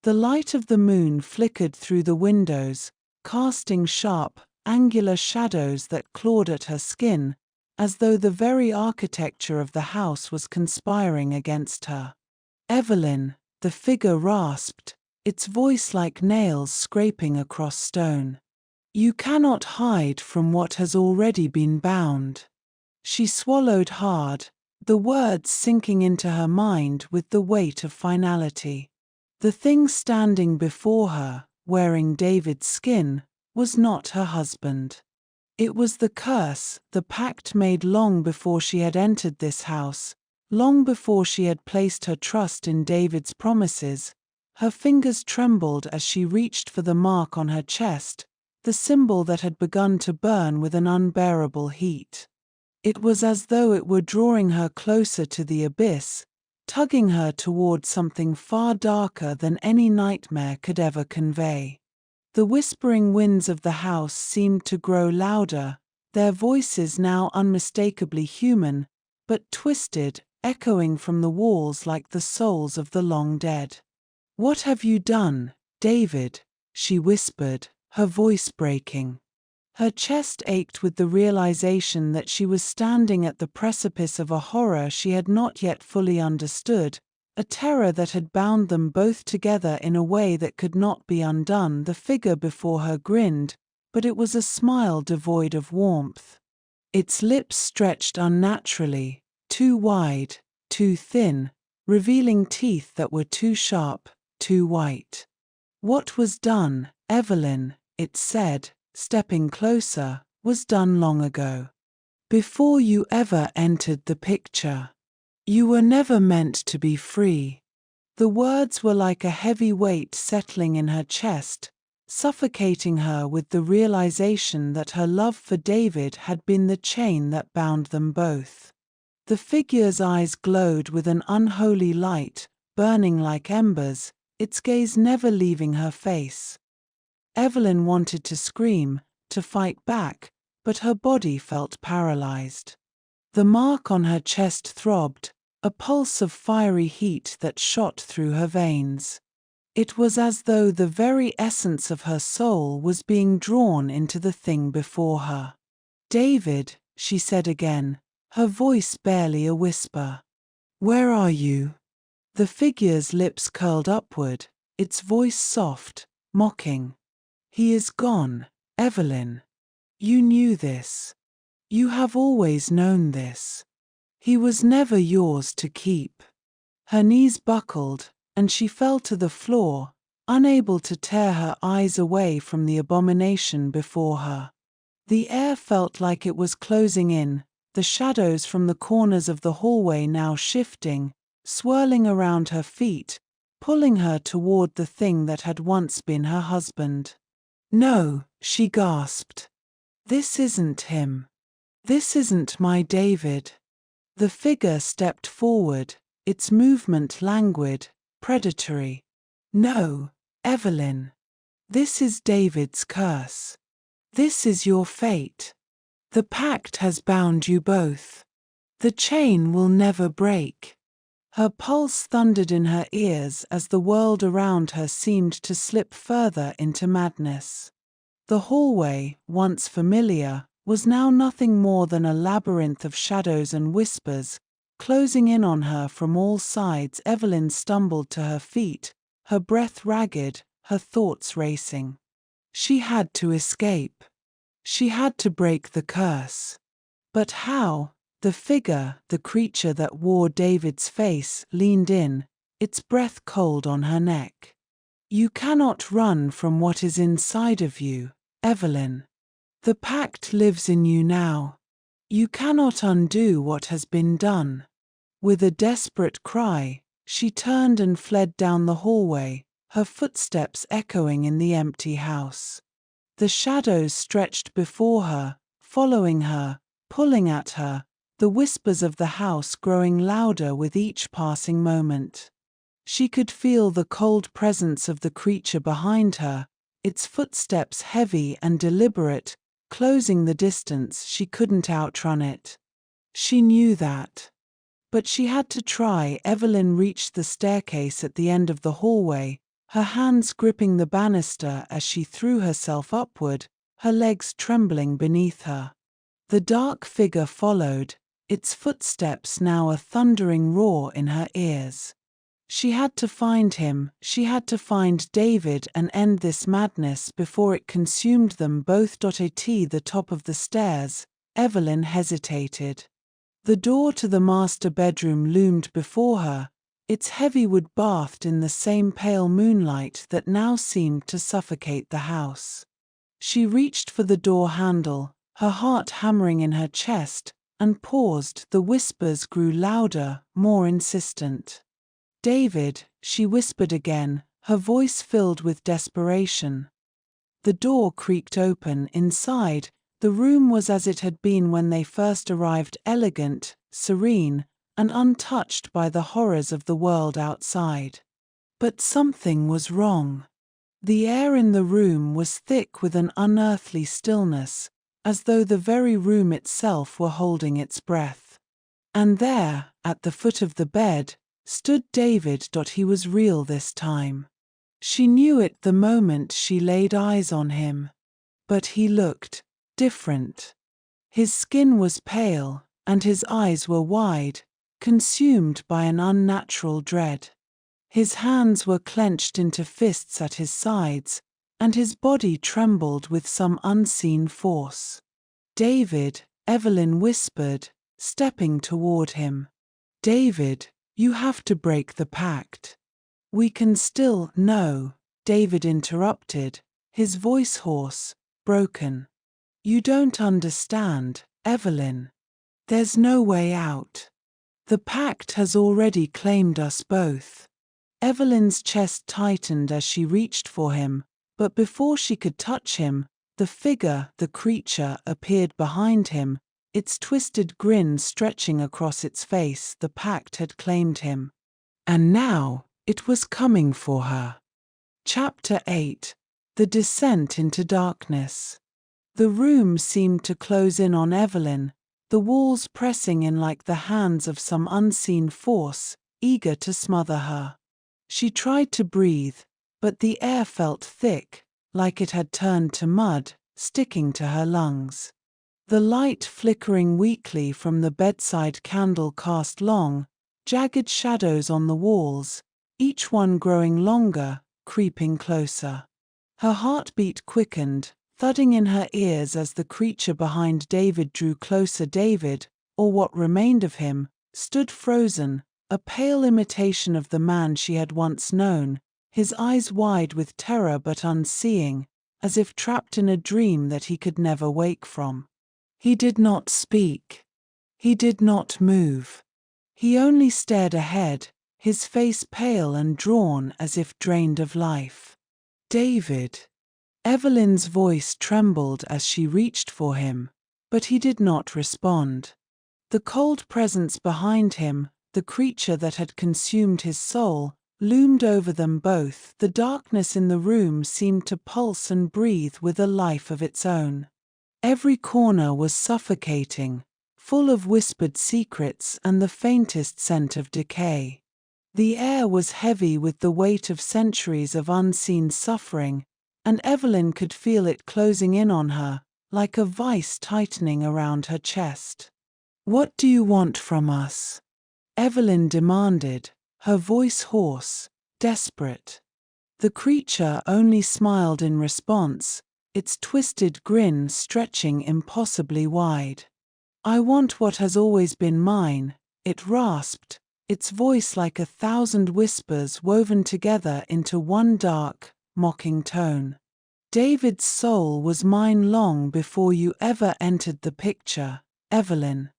The light of the moon flickered through the windows, casting sharp, angular shadows that clawed at her skin, as though the very architecture of the house was conspiring against her. "Evelyn," the figure rasped, its voice like nails scraping across stone. "You cannot hide from what has already been bound." She swallowed hard, the words sinking into her mind with the weight of finality. The thing standing before her, wearing David's skin, was not her husband. It was the curse, the pact made long before she had entered this house, long before she had placed her trust in David's promises. Her fingers trembled as she reached for the mark on her chest, the symbol that had begun to burn with an unbearable heat. It was as though it were drawing her closer to the abyss, tugging her toward something far darker than any nightmare could ever convey. The whispering winds of the house seemed to grow louder, their voices now unmistakably human, but twisted, echoing from the walls like the souls of the long dead. "What have you done, David?" she whispered, her voice breaking. Her chest ached with the realization that she was standing at the precipice of a horror she had not yet fully understood, a terror that had bound them both together in a way that could not be undone. The figure before her grinned, but it was a smile devoid of warmth. Its lips stretched unnaturally, too wide, too thin, revealing teeth that were too sharp, too white. "What was done, Evelyn," it said, stepping closer, "was done long ago. Before you ever entered the picture. You were never meant to be free." The words were like a heavy weight settling in her chest, suffocating her with the realization that her love for David had been the chain that bound them both. The figure's eyes glowed with an unholy light, burning like embers, its gaze never leaving her face. Evelyn wanted to scream, to fight back, but her body felt paralyzed. The mark on her chest throbbed, a pulse of fiery heat that shot through her veins. It was as though the very essence of her soul was being drawn into the thing before her. "David," she said again, her voice barely a whisper. "Where are you?" The figure's lips curled upward, its voice soft, mocking. "He is gone, Evelyn. You knew this. You have always known this. He was never yours to keep." Her knees buckled, and she fell to the floor, unable to tear her eyes away from the abomination before her. The air felt like it was closing in, the shadows from the corners of the hallway now shifting, swirling around her feet, pulling her toward the thing that had once been her husband. "No," she gasped. "This isn't him. This isn't my David." The figure stepped forward, its movement languid, predatory. "No, Evelyn. This is David's curse. This is your fate. The pact has bound you both. The chain will never break." Her pulse thundered in her ears as the world around her seemed to slip further into madness. The hallway, once familiar, was now nothing more than a labyrinth of shadows and whispers, closing in on her from all sides. Evelyn stumbled to her feet, her breath ragged, her thoughts racing. She had to escape. She had to break the curse. But how? The figure, the creature that wore David's face, leaned in, its breath cold on her neck. You cannot run from what is inside of you, Evelyn. The pact lives in you now. You cannot undo what has been done. With a desperate cry, she turned and fled down the hallway, her footsteps echoing in the empty house. The shadows stretched before her, following her, pulling at her, the whispers of the house growing louder with each passing moment. She could feel the cold presence of the creature behind her, its footsteps heavy and deliberate, closing the distance. She couldn't outrun it. She knew that. But she had to try. Evelyn reached the staircase at the end of the hallway, her hands gripping the banister as she threw herself upward, her legs trembling beneath her. The dark figure followed, its footsteps now a thundering roar in her ears. She had to find him, she had to find David and end this madness before it consumed them both. At the top of the stairs, Evelyn hesitated. The door to the master bedroom loomed before her, its heavy wood bathed in the same pale moonlight that now seemed to suffocate the house. She reached for the door handle, her heart hammering in her chest, and paused. The whispers grew louder, more insistent. "David," she whispered again, her voice filled with desperation. The door creaked open. Inside, the room was as it had been when they first arrived, elegant, serene, and untouched by the horrors of the world outside. But something was wrong. The air in the room was thick with an unearthly stillness, as though the very room itself were holding its breath. And there, at the foot of the bed, stood David. He was real this time. She knew it the moment she laid eyes on him. But he looked different. His skin was pale, and his eyes were wide, consumed by an unnatural dread. His hands were clenched into fists at his sides, and his body trembled with some unseen force. "David," Evelyn whispered, stepping toward him. "David, you have to break the pact. We can still—" "No," David interrupted, his voice hoarse, broken. "You don't understand, Evelyn. There's no way out. The pact has already claimed us both." Evelyn's chest tightened as she reached for him, but before she could touch him, the figure, the creature, appeared behind him, its twisted grin stretching across its face. The pact had claimed him. And now, it was coming for her. Chapter 8. The Descent into Darkness. The room seemed to close in on Evelyn, the walls pressing in like the hands of some unseen force, eager to smother her. She tried to breathe, but the air felt thick, like it had turned to mud, sticking to her lungs. The light flickering weakly from the bedside candle cast long, jagged shadows on the walls, each one growing longer, creeping closer. Her heartbeat quickened, thudding in her ears as the creature behind David drew closer. David, or what remained of him, stood frozen, a pale imitation of the man she had once known, his eyes wide with terror but unseeing, as if trapped in a dream that he could never wake from. He did not speak. He did not move. He only stared ahead, his face pale and drawn as if drained of life. "David." Evelyn's voice trembled as she reached for him, but he did not respond. The cold presence behind him, the creature that had consumed his soul, loomed over them both. The darkness in the room seemed to pulse and breathe with a life of its own. Every corner was suffocating, full of whispered secrets and the faintest scent of decay. The air was heavy with the weight of centuries of unseen suffering, and Evelyn could feel it closing in on her, like a vice tightening around her chest. "What do you want from us?" Evelyn demanded, her voice hoarse, desperate. The creature only smiled in response, its twisted grin stretching impossibly wide. "I want what has always been mine," it rasped, its voice like 1,000 whispers woven together into one dark, mocking tone. "David's soul was mine long before you ever entered the picture, Evelyn.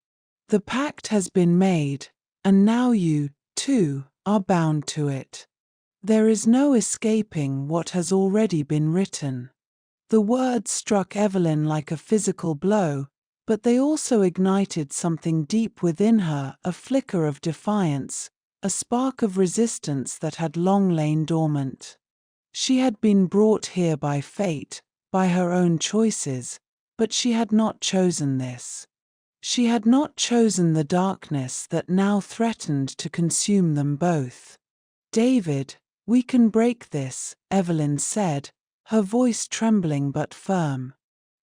The pact has been made, and now you, too, are bound to it. There is no escaping what has already been written." The words struck Evelyn like a physical blow, but they also ignited something deep within her, a flicker of defiance, a spark of resistance that had long lain dormant. She had been brought here by fate, by her own choices, but she had not chosen this. She had not chosen the darkness that now threatened to consume them both. "David, we can break this," Evelyn said, her voice trembling but firm.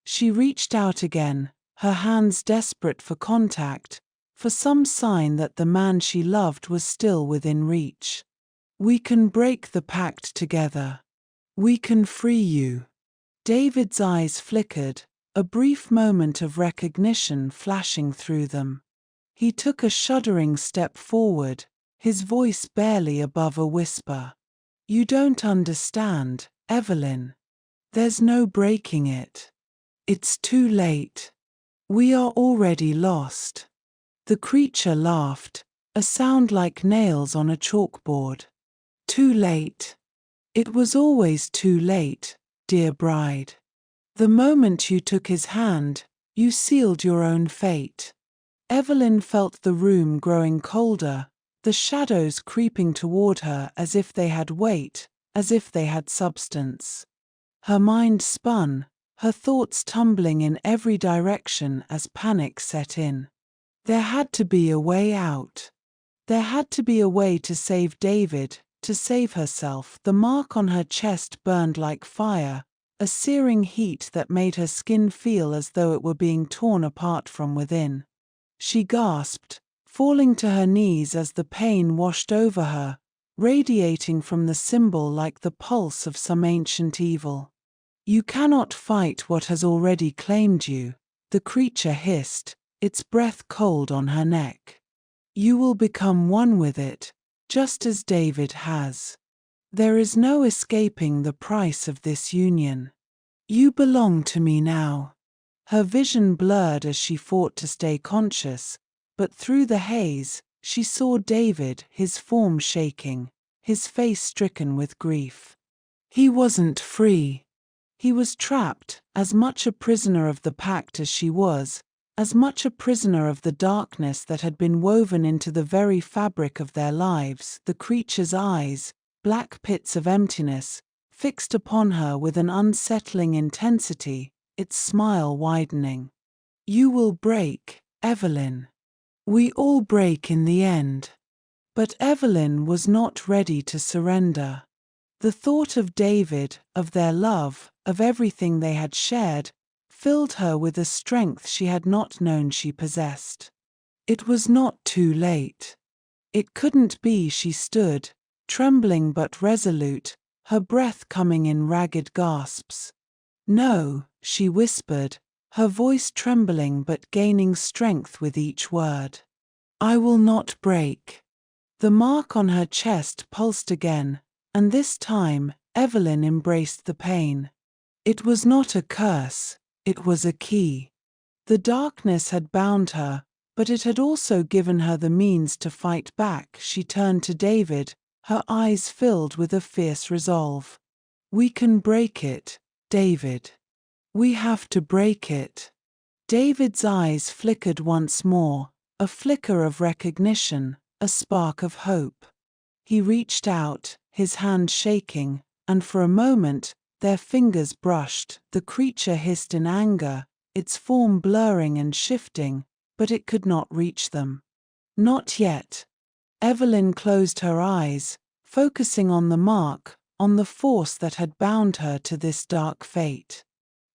She reached out again, her hands desperate for contact, for some sign that the man she loved was still within reach. "We can break the pact together. We can free you." David's eyes flickered, a brief moment of recognition flashing through them. He took a shuddering step forward, his voice barely above a whisper. "You don't understand, Evelyn. There's no breaking it. It's too late. We are already lost." The creature laughed, a sound like nails on a chalkboard. "Too late. It was always too late, dear bride. The moment you took his hand, you sealed your own fate." Evelyn felt the room growing colder, the shadows creeping toward her as if they had weight, as if they had substance. Her mind spun, her thoughts tumbling in every direction as panic set in. There had to be a way out. There had to be a way to save David, to save herself. The mark on her chest burned like fire, a searing heat that made her skin feel as though it were being torn apart from within. She gasped, falling to her knees as the pain washed over her, radiating from the symbol like the pulse of some ancient evil. "You cannot fight what has already claimed you," the creature hissed, its breath cold on her neck. "You will become one with it, just as David has. There is no escaping the price of this union. You belong to me now." Her vision blurred as she fought to stay conscious, but through the haze, she saw David, his form shaking, his face stricken with grief. He wasn't free. He was trapped, as much a prisoner of the pact as she was, as much a prisoner of the darkness that had been woven into the very fabric of their lives. The creature's eyes, black pits of emptiness, fixed upon her with an unsettling intensity, its smile widening. "You will break, Evelyn. We all break in the end." But Evelyn was not ready to surrender. The thought of David, of their love, of everything they had shared, filled her with a strength she had not known she possessed. It was not too late. It couldn't be. She stood, trembling but resolute, her breath coming in ragged gasps. "No," she whispered, her voice trembling but gaining strength with each word. "I will not break." The mark on her chest pulsed again, and this time, Evelyn embraced the pain. It was not a curse, it was a key. The darkness had bound her, but it had also given her the means to fight back. She turned to David, her eyes filled with a fierce resolve. "We can break it, David. We have to break it." David's eyes flickered once more, a flicker of recognition, a spark of hope. He reached out, his hand shaking, and for a moment, their fingers brushed. The creature hissed in anger, its form blurring and shifting, but it could not reach them. "Not yet." Evelyn closed her eyes, focusing on the mark, on the force that had bound her to this dark fate.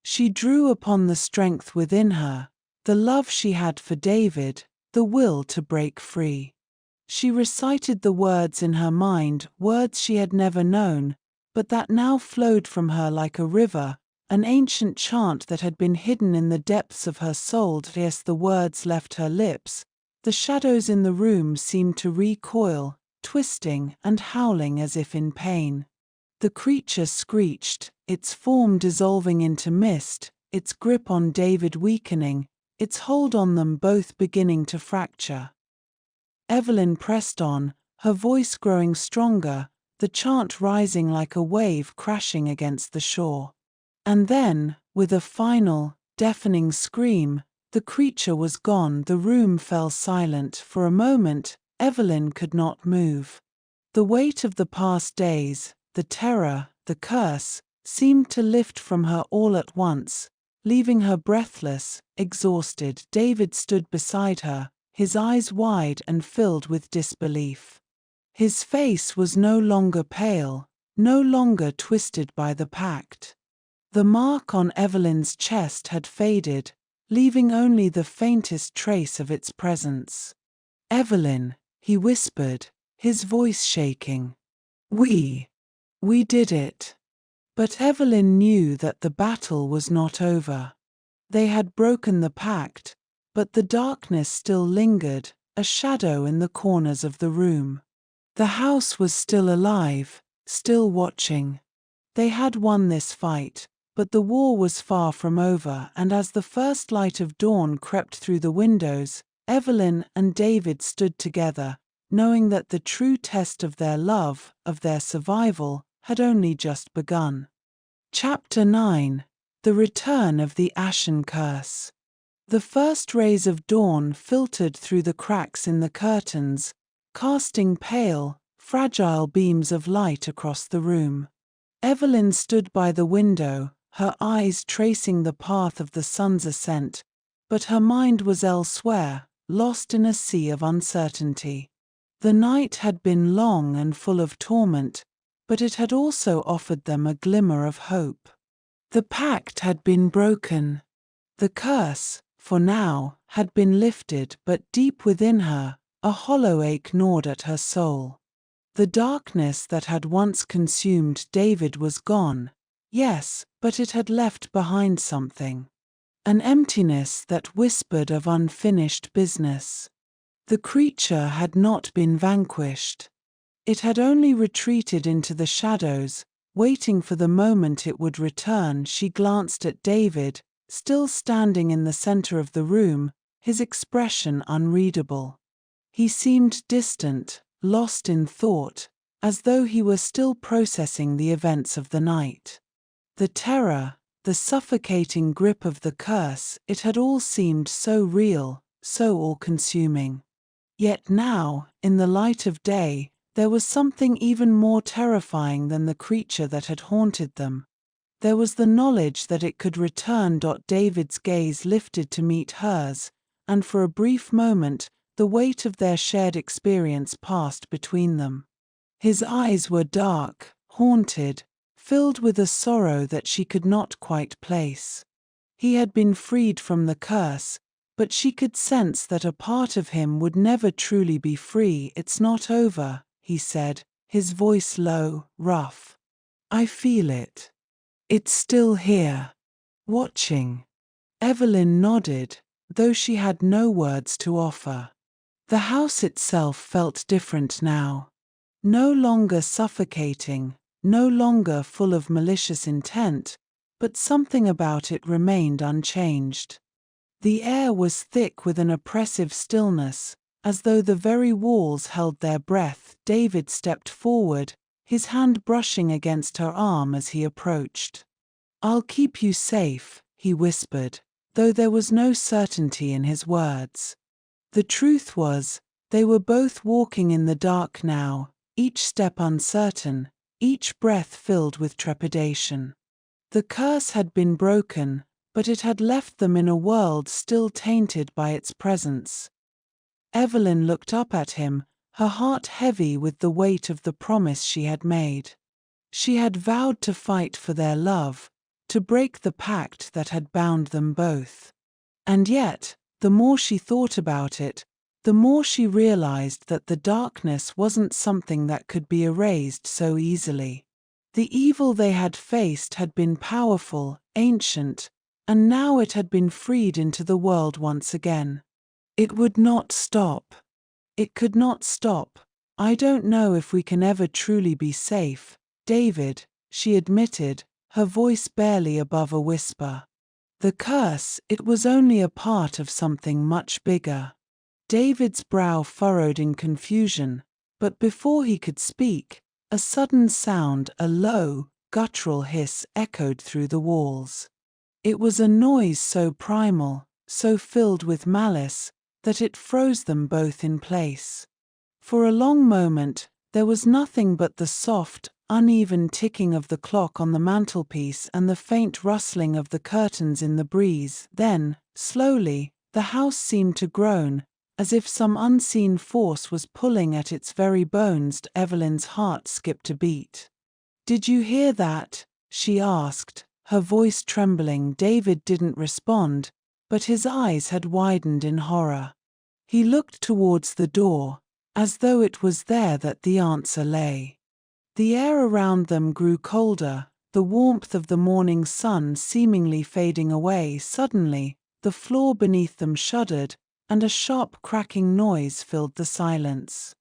She drew upon the strength within her, the love she had for David, the will to break free. She recited the words in her mind, words she had never known, but that now flowed from her like a river, an ancient chant that had been hidden in the depths of her soul. As the words left her lips, the shadows in the room seemed to recoil, twisting and howling as if in pain. The creature screeched, its form dissolving into mist, its grip on David weakening, its hold on them both beginning to fracture. Evelyn pressed on, her voice growing stronger, the chant rising like a wave crashing against the shore. And then, with a final, deafening scream, the creature was gone. The room fell silent. For a moment, Evelyn could not move. The weight of the past days, the terror, the curse, seemed to lift from her all at once, leaving her breathless, exhausted. David stood beside her, his eyes wide and filled with disbelief. His face was no longer pale, no longer twisted by the pact. The mark on Evelyn's chest had faded, leaving only the faintest trace of its presence. "Evelyn," he whispered, his voice shaking. We did it." But Evelyn knew that the battle was not over. They had broken the pact, but the darkness still lingered, a shadow in the corners of the room. The house was still alive, still watching. They had won this fight, but the war was far from over, and as the first light of dawn crept through the windows, Evelyn and David stood together, knowing that the true test of their love, of their survival, had only just begun. Chapter 9: The Return of the Ashen Curse. The first rays of dawn filtered through the cracks in the curtains, casting pale, fragile beams of light across the room. Evelyn stood by the window, her eyes tracing the path of the sun's ascent, but her mind was elsewhere, lost in a sea of uncertainty. The night had been long and full of torment, but it had also offered them a glimmer of hope. The pact had been broken. The curse, for now, had been lifted, but deep within her, a hollow ache gnawed at her soul. The darkness that had once consumed David was gone, yes, but it had left behind something. An emptiness that whispered of unfinished business. The creature had not been vanquished. It had only retreated into the shadows, waiting for the moment it would return. She glanced at David, still standing in the center of the room, his expression unreadable. He seemed distant, lost in thought, as though he were still processing the events of the night. The terror, the suffocating grip of the curse, it had all seemed so real, so all-consuming. Yet now, in the light of day, there was something even more terrifying than the creature that had haunted them. There was the knowledge that it could return. David's gaze lifted to meet hers, and for a brief moment, the weight of their shared experience passed between them. His eyes were dark, haunted, filled with a sorrow that she could not quite place. He had been freed from the curse, but she could sense that a part of him would never truly be free. "It's not over," he said, his voice low, rough. "I feel it. It's still here, watching." Evelyn nodded, though she had no words to offer. The house itself felt different now. No longer suffocating, no longer full of malicious intent, but something about it remained unchanged. The air was thick with an oppressive stillness, as though the very walls held their breath. David stepped forward, his hand brushing against her arm as he approached. "I'll keep you safe," he whispered, though there was no certainty in his words. The truth was, they were both walking in the dark now, each step uncertain, each breath filled with trepidation. The curse had been broken, but it had left them in a world still tainted by its presence. Evelyn looked up at him, her heart heavy with the weight of the promise she had made. She had vowed to fight for their love, to break the pact that had bound them both. And yet, the more she thought about it, the more she realized that the darkness wasn't something that could be erased so easily. The evil they had faced had been powerful, ancient, and now it had been freed into the world once again. It would not stop. It could not stop. I don't know if we can ever truly be safe, David, she admitted, her voice barely above a whisper. The curse, it was only a part of something much bigger. David's brow furrowed in confusion, but before he could speak, a sudden sound, a low, guttural hiss echoed through the walls. It was a noise so primal, so filled with malice, that it froze them both in place. For a long moment, there was nothing but the soft, uneven ticking of the clock on the mantelpiece and the faint rustling of the curtains in the breeze. Then, slowly, the house seemed to groan, as if some unseen force was pulling at its very bones. Evelyn's heart skipped a beat. "Did you hear that?" she asked, her voice trembling. David didn't respond, but his eyes had widened in horror. He looked towards the door, as though it was there that the answer lay. The air around them grew colder, the warmth of the morning sun seemingly fading away. Suddenly, the floor beneath them shuddered, and a sharp cracking noise filled the silence.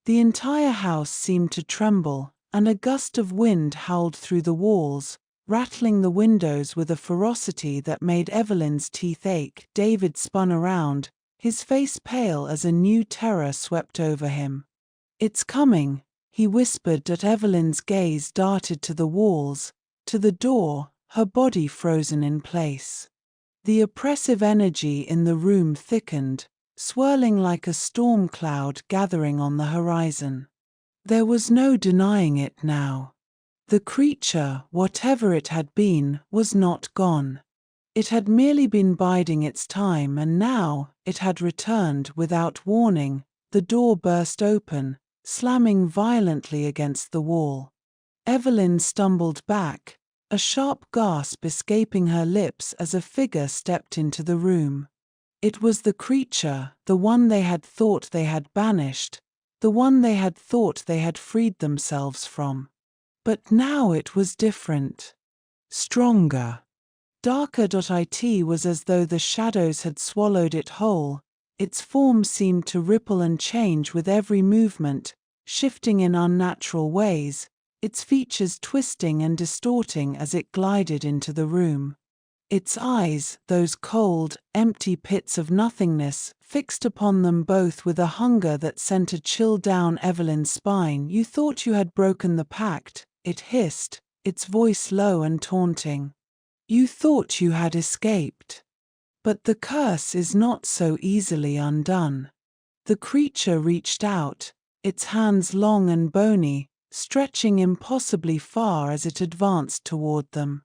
The entire house seemed to tremble, and a gust of wind howled through the walls, rattling the windows with a ferocity that made Evelyn's teeth ache. David spun around, his face pale as a new terror swept over him. "It's coming," he whispered. But Evelyn's gaze darted to the walls, to the door, her body frozen in place. The oppressive energy in the room thickened, swirling like a storm cloud gathering on the horizon. There was no denying it now. The creature, whatever it had been, was not gone. It had merely been biding its time, and now it had returned without warning. The door burst open, slamming violently against the wall. Evelyn stumbled back, a sharp gasp escaping her lips as a figure stepped into the room. It was the creature, the one they had thought they had banished, the one they had thought they had freed themselves from. But now it was different. Stronger. Darker. It was as though the shadows had swallowed it whole. Its form seemed to ripple and change with every movement, shifting in unnatural ways, its features twisting and distorting as it glided into the room. Its eyes, those cold, empty pits of nothingness, fixed upon them both with a hunger that sent a chill down Evelyn's spine. "You thought you had broken the pact," it hissed, its voice low and taunting. "You thought you had escaped. But the curse is not so easily undone." The creature reached out, its hands long and bony, stretching impossibly far as it advanced toward them.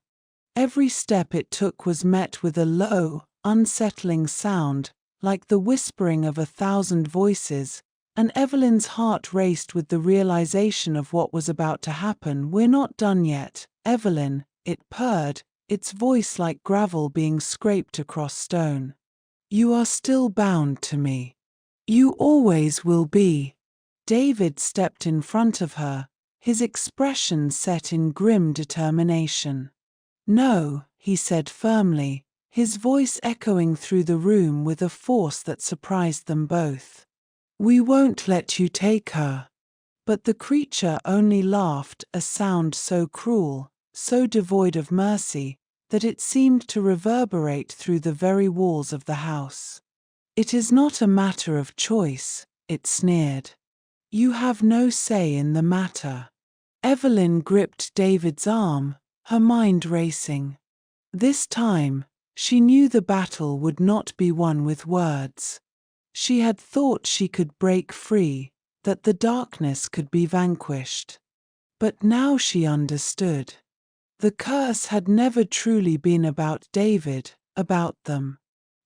Every step it took was met with a low, unsettling sound, like the whispering of 1,000 voices, and Evelyn's heart raced with the realization of what was about to happen. "We're not done yet, Evelyn," it purred, its voice like gravel being scraped across stone. "You are still bound to me. You always will be." David stepped in front of her, his expression set in grim determination. "No," he said firmly, his voice echoing through the room with a force that surprised them both. "We won't let you take her." But the creature only laughed, a sound so cruel, so devoid of mercy, that it seemed to reverberate through the very walls of the house. "It is not a matter of choice," it sneered. "You have no say in the matter." Evelyn gripped David's arm, her mind racing. This time, she knew the battle would not be won with words. She had thought she could break free, that the darkness could be vanquished. But now she understood. The curse had never truly been about David, about them.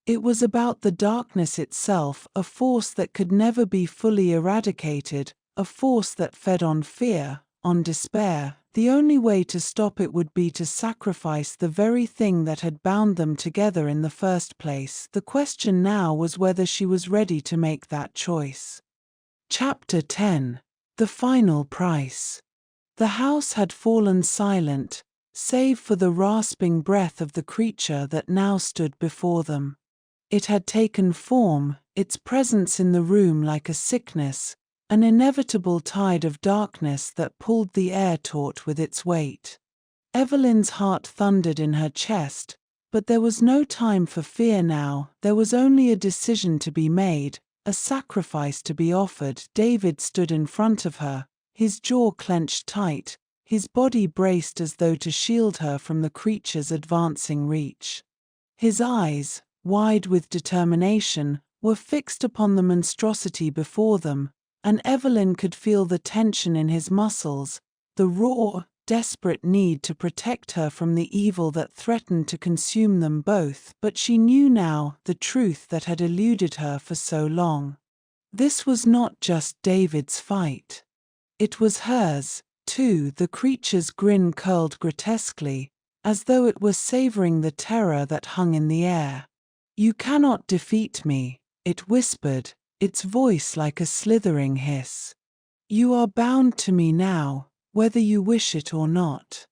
It was about the darkness itself, a force that could never be fully eradicated, a force that fed on fear, on despair. The only way to stop it would be to sacrifice the very thing that had bound them together in the first place. The question now was whether she was ready to make that choice. Chapter 10. The Final Price. The house had fallen silent, save for the rasping breath of the creature that now stood before them. It had taken form, its presence in the room like a sickness, an inevitable tide of darkness that pulled the air taut with its weight. Evelyn's heart thundered in her chest, but there was no time for fear now. There was only a decision to be made, a sacrifice to be offered. David stood in front of her, his jaw clenched tight, his body braced as though to shield her from the creature's advancing reach. His eyes, wide with determination, were fixed upon the monstrosity before them, and Evelyn could feel the tension in his muscles, the raw, desperate need to protect her from the evil that threatened to consume them both. But she knew now the truth that had eluded her for so long. This was not just David's fight. It was hers, too. The creature's grin curled grotesquely, as though it were savoring the terror that hung in the air. "You cannot defeat me," it whispered, its voice like a slithering hiss. "You are bound to me now, whether you wish it or not.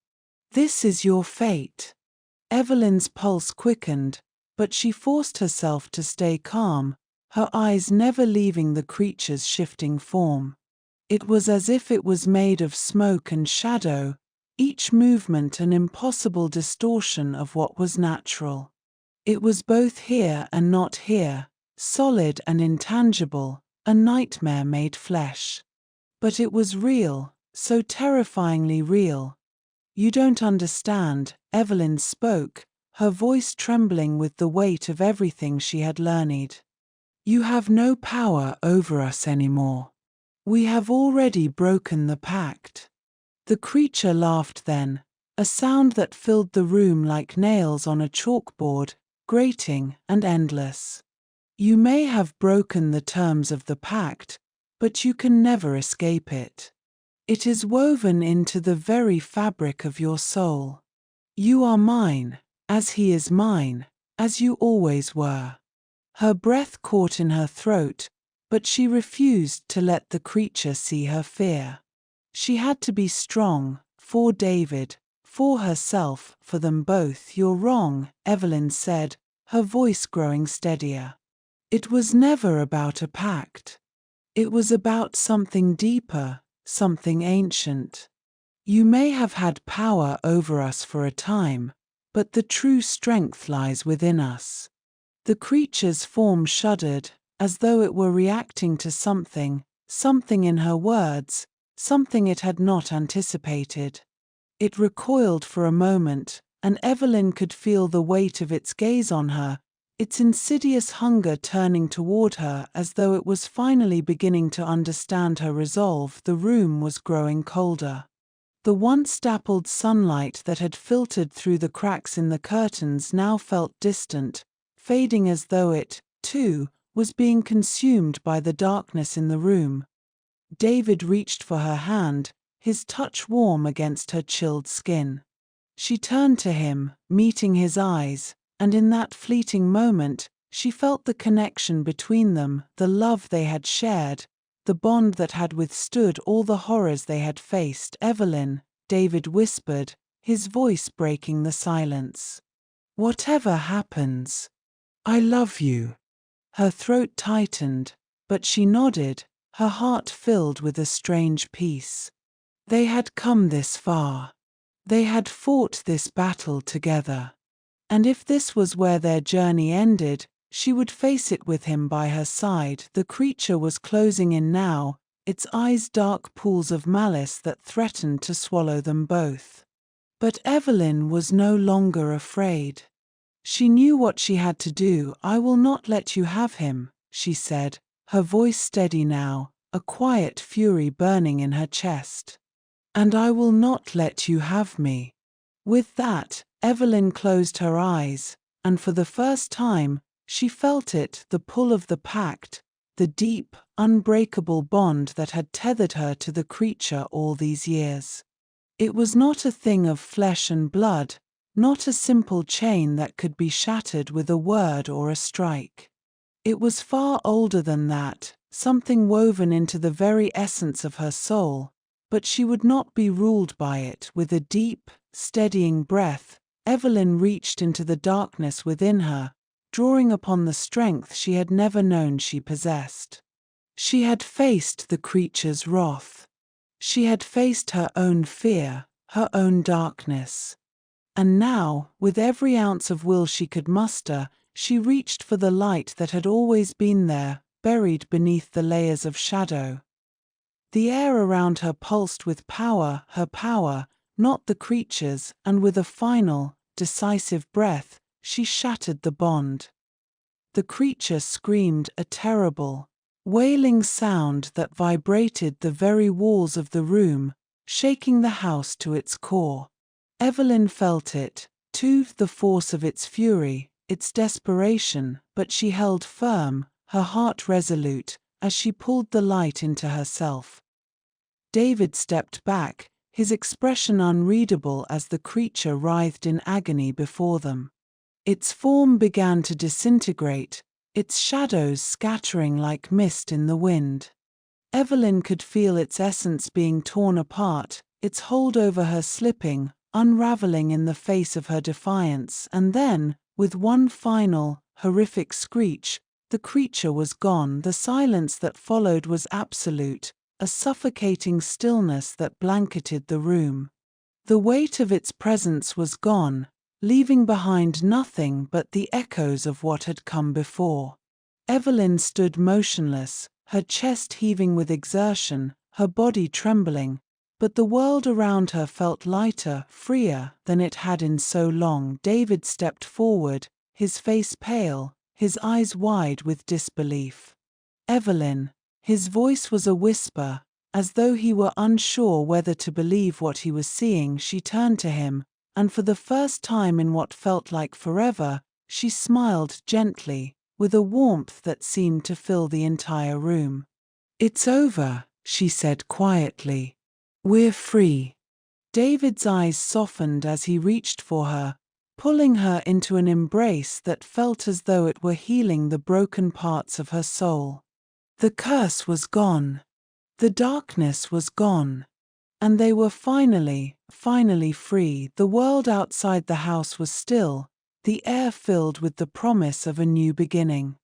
This is your fate." Evelyn's pulse quickened, but she forced herself to stay calm, her eyes never leaving the creature's shifting form. It was as if it was made of smoke and shadow, each movement an impossible distortion of what was natural. It was both here and not here, solid and intangible, a nightmare made flesh. But it was real, so terrifyingly real. "You don't understand," Evelyn spoke, her voice trembling with the weight of everything she had learned. "You have no power over us anymore. We have already broken the pact." The creature laughed then, a sound that filled the room like nails on a chalkboard, grating and endless. "You may have broken the terms of the pact, but you can never escape it. It is woven into the very fabric of your soul. You are mine, as he is mine, as you always were." Her breath caught in her throat, but she refused to let the creature see her fear. She had to be strong, for David, for herself, for them both. "You're wrong," Evelyn said, her voice growing steadier. "It was never about a pact. It was about something deeper, something ancient. You may have had power over us for a time, but the true strength lies within us." The creature's form shuddered, as though it were reacting to something in her words, something it had not anticipated. It recoiled for a moment, and Evelyn could feel the weight of its gaze on her, its insidious hunger turning toward her as though it was finally beginning to understand her resolve. The room was growing colder. The once dappled sunlight that had filtered through the cracks in the curtains now felt distant, fading as though it, too, was being consumed by the darkness in the room. David reached for her hand, his touch warm against her chilled skin. She turned to him, meeting his eyes, and in that fleeting moment, she felt the connection between them, the love they had shared, the bond that had withstood all the horrors they had faced. "Evelyn," David whispered, his voice breaking the silence. "Whatever happens, I love you." Her throat tightened, but she nodded, her heart filled with a strange peace. They had come this far. They had fought this battle together. And if this was where their journey ended, she would face it with him by her side. The creature was closing in now, its eyes dark pools of malice that threatened to swallow them both. But Evelyn was no longer afraid. She knew what she had to do. "I will not let you have him," she said, her voice steady now, a quiet fury burning in her chest. "And I will not let you have me." With that, Evelyn closed her eyes, and for the first time, She felt it, the pull of the pact, the deep, unbreakable bond that had tethered her to the creature all these years. It was not a thing of flesh and blood, not a simple chain that could be shattered with a word or a strike. It was far older than that, something woven into the very essence of her soul, but she would not be ruled by it. With a deep, steadying breath, Evelyn reached into the darkness within her, drawing upon the strength she had never known she possessed. She had faced the creature's wrath. She had faced her own fear, her own darkness. And now, with every ounce of will she could muster, she reached for the light that had always been there, buried beneath the layers of shadow. The air around her pulsed with power, her power, not the creature's, and with a final, decisive breath, she shattered the bond. The creature screamed a terrible, wailing sound that vibrated the very walls of the room, shaking the house to its core. Evelyn felt it, too, the force of its fury, its desperation, but she held firm, her heart resolute, as she pulled the light into herself. David stepped back, his expression unreadable as the creature writhed in agony before them. Its form began to disintegrate, its shadows scattering like mist in the wind. Evelyn could feel its essence being torn apart, its hold over her slipping, unraveling in the face of her defiance, and then, with one final, horrific screech, the creature was gone. The silence that followed was absolute, a suffocating stillness that blanketed the room. The weight of its presence was gone, leaving behind nothing but the echoes of what had come before. Evelyn stood motionless, her chest heaving with exertion, her body trembling, but the world around her felt lighter, freer than it had in so long. David stepped forward, his face pale, his eyes wide with disbelief. "Evelyn," his voice was a whisper, as though he were unsure whether to believe what he was seeing. She turned to him, and for the first time in what felt like forever, she smiled gently, with a warmth that seemed to fill the entire room. "It's over," she said quietly. "We're free." David's eyes softened as he reached for her, pulling her into an embrace that felt as though it were healing the broken parts of her soul. The curse was gone. The darkness was gone. And they were finally free. The world outside the house was still, the air filled with the promise of a new beginning.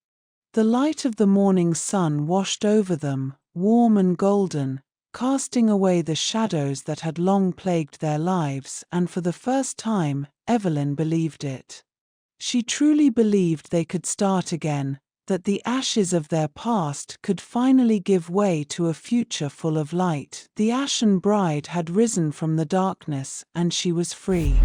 The light of the morning sun washed over them, warm and golden, casting away the shadows that had long plagued their lives, and for the first time, Evelyn believed it. She truly believed they could start again, that the ashes of their past could finally give way to a future full of light. The Ashen bride had risen from the darkness, and she was free.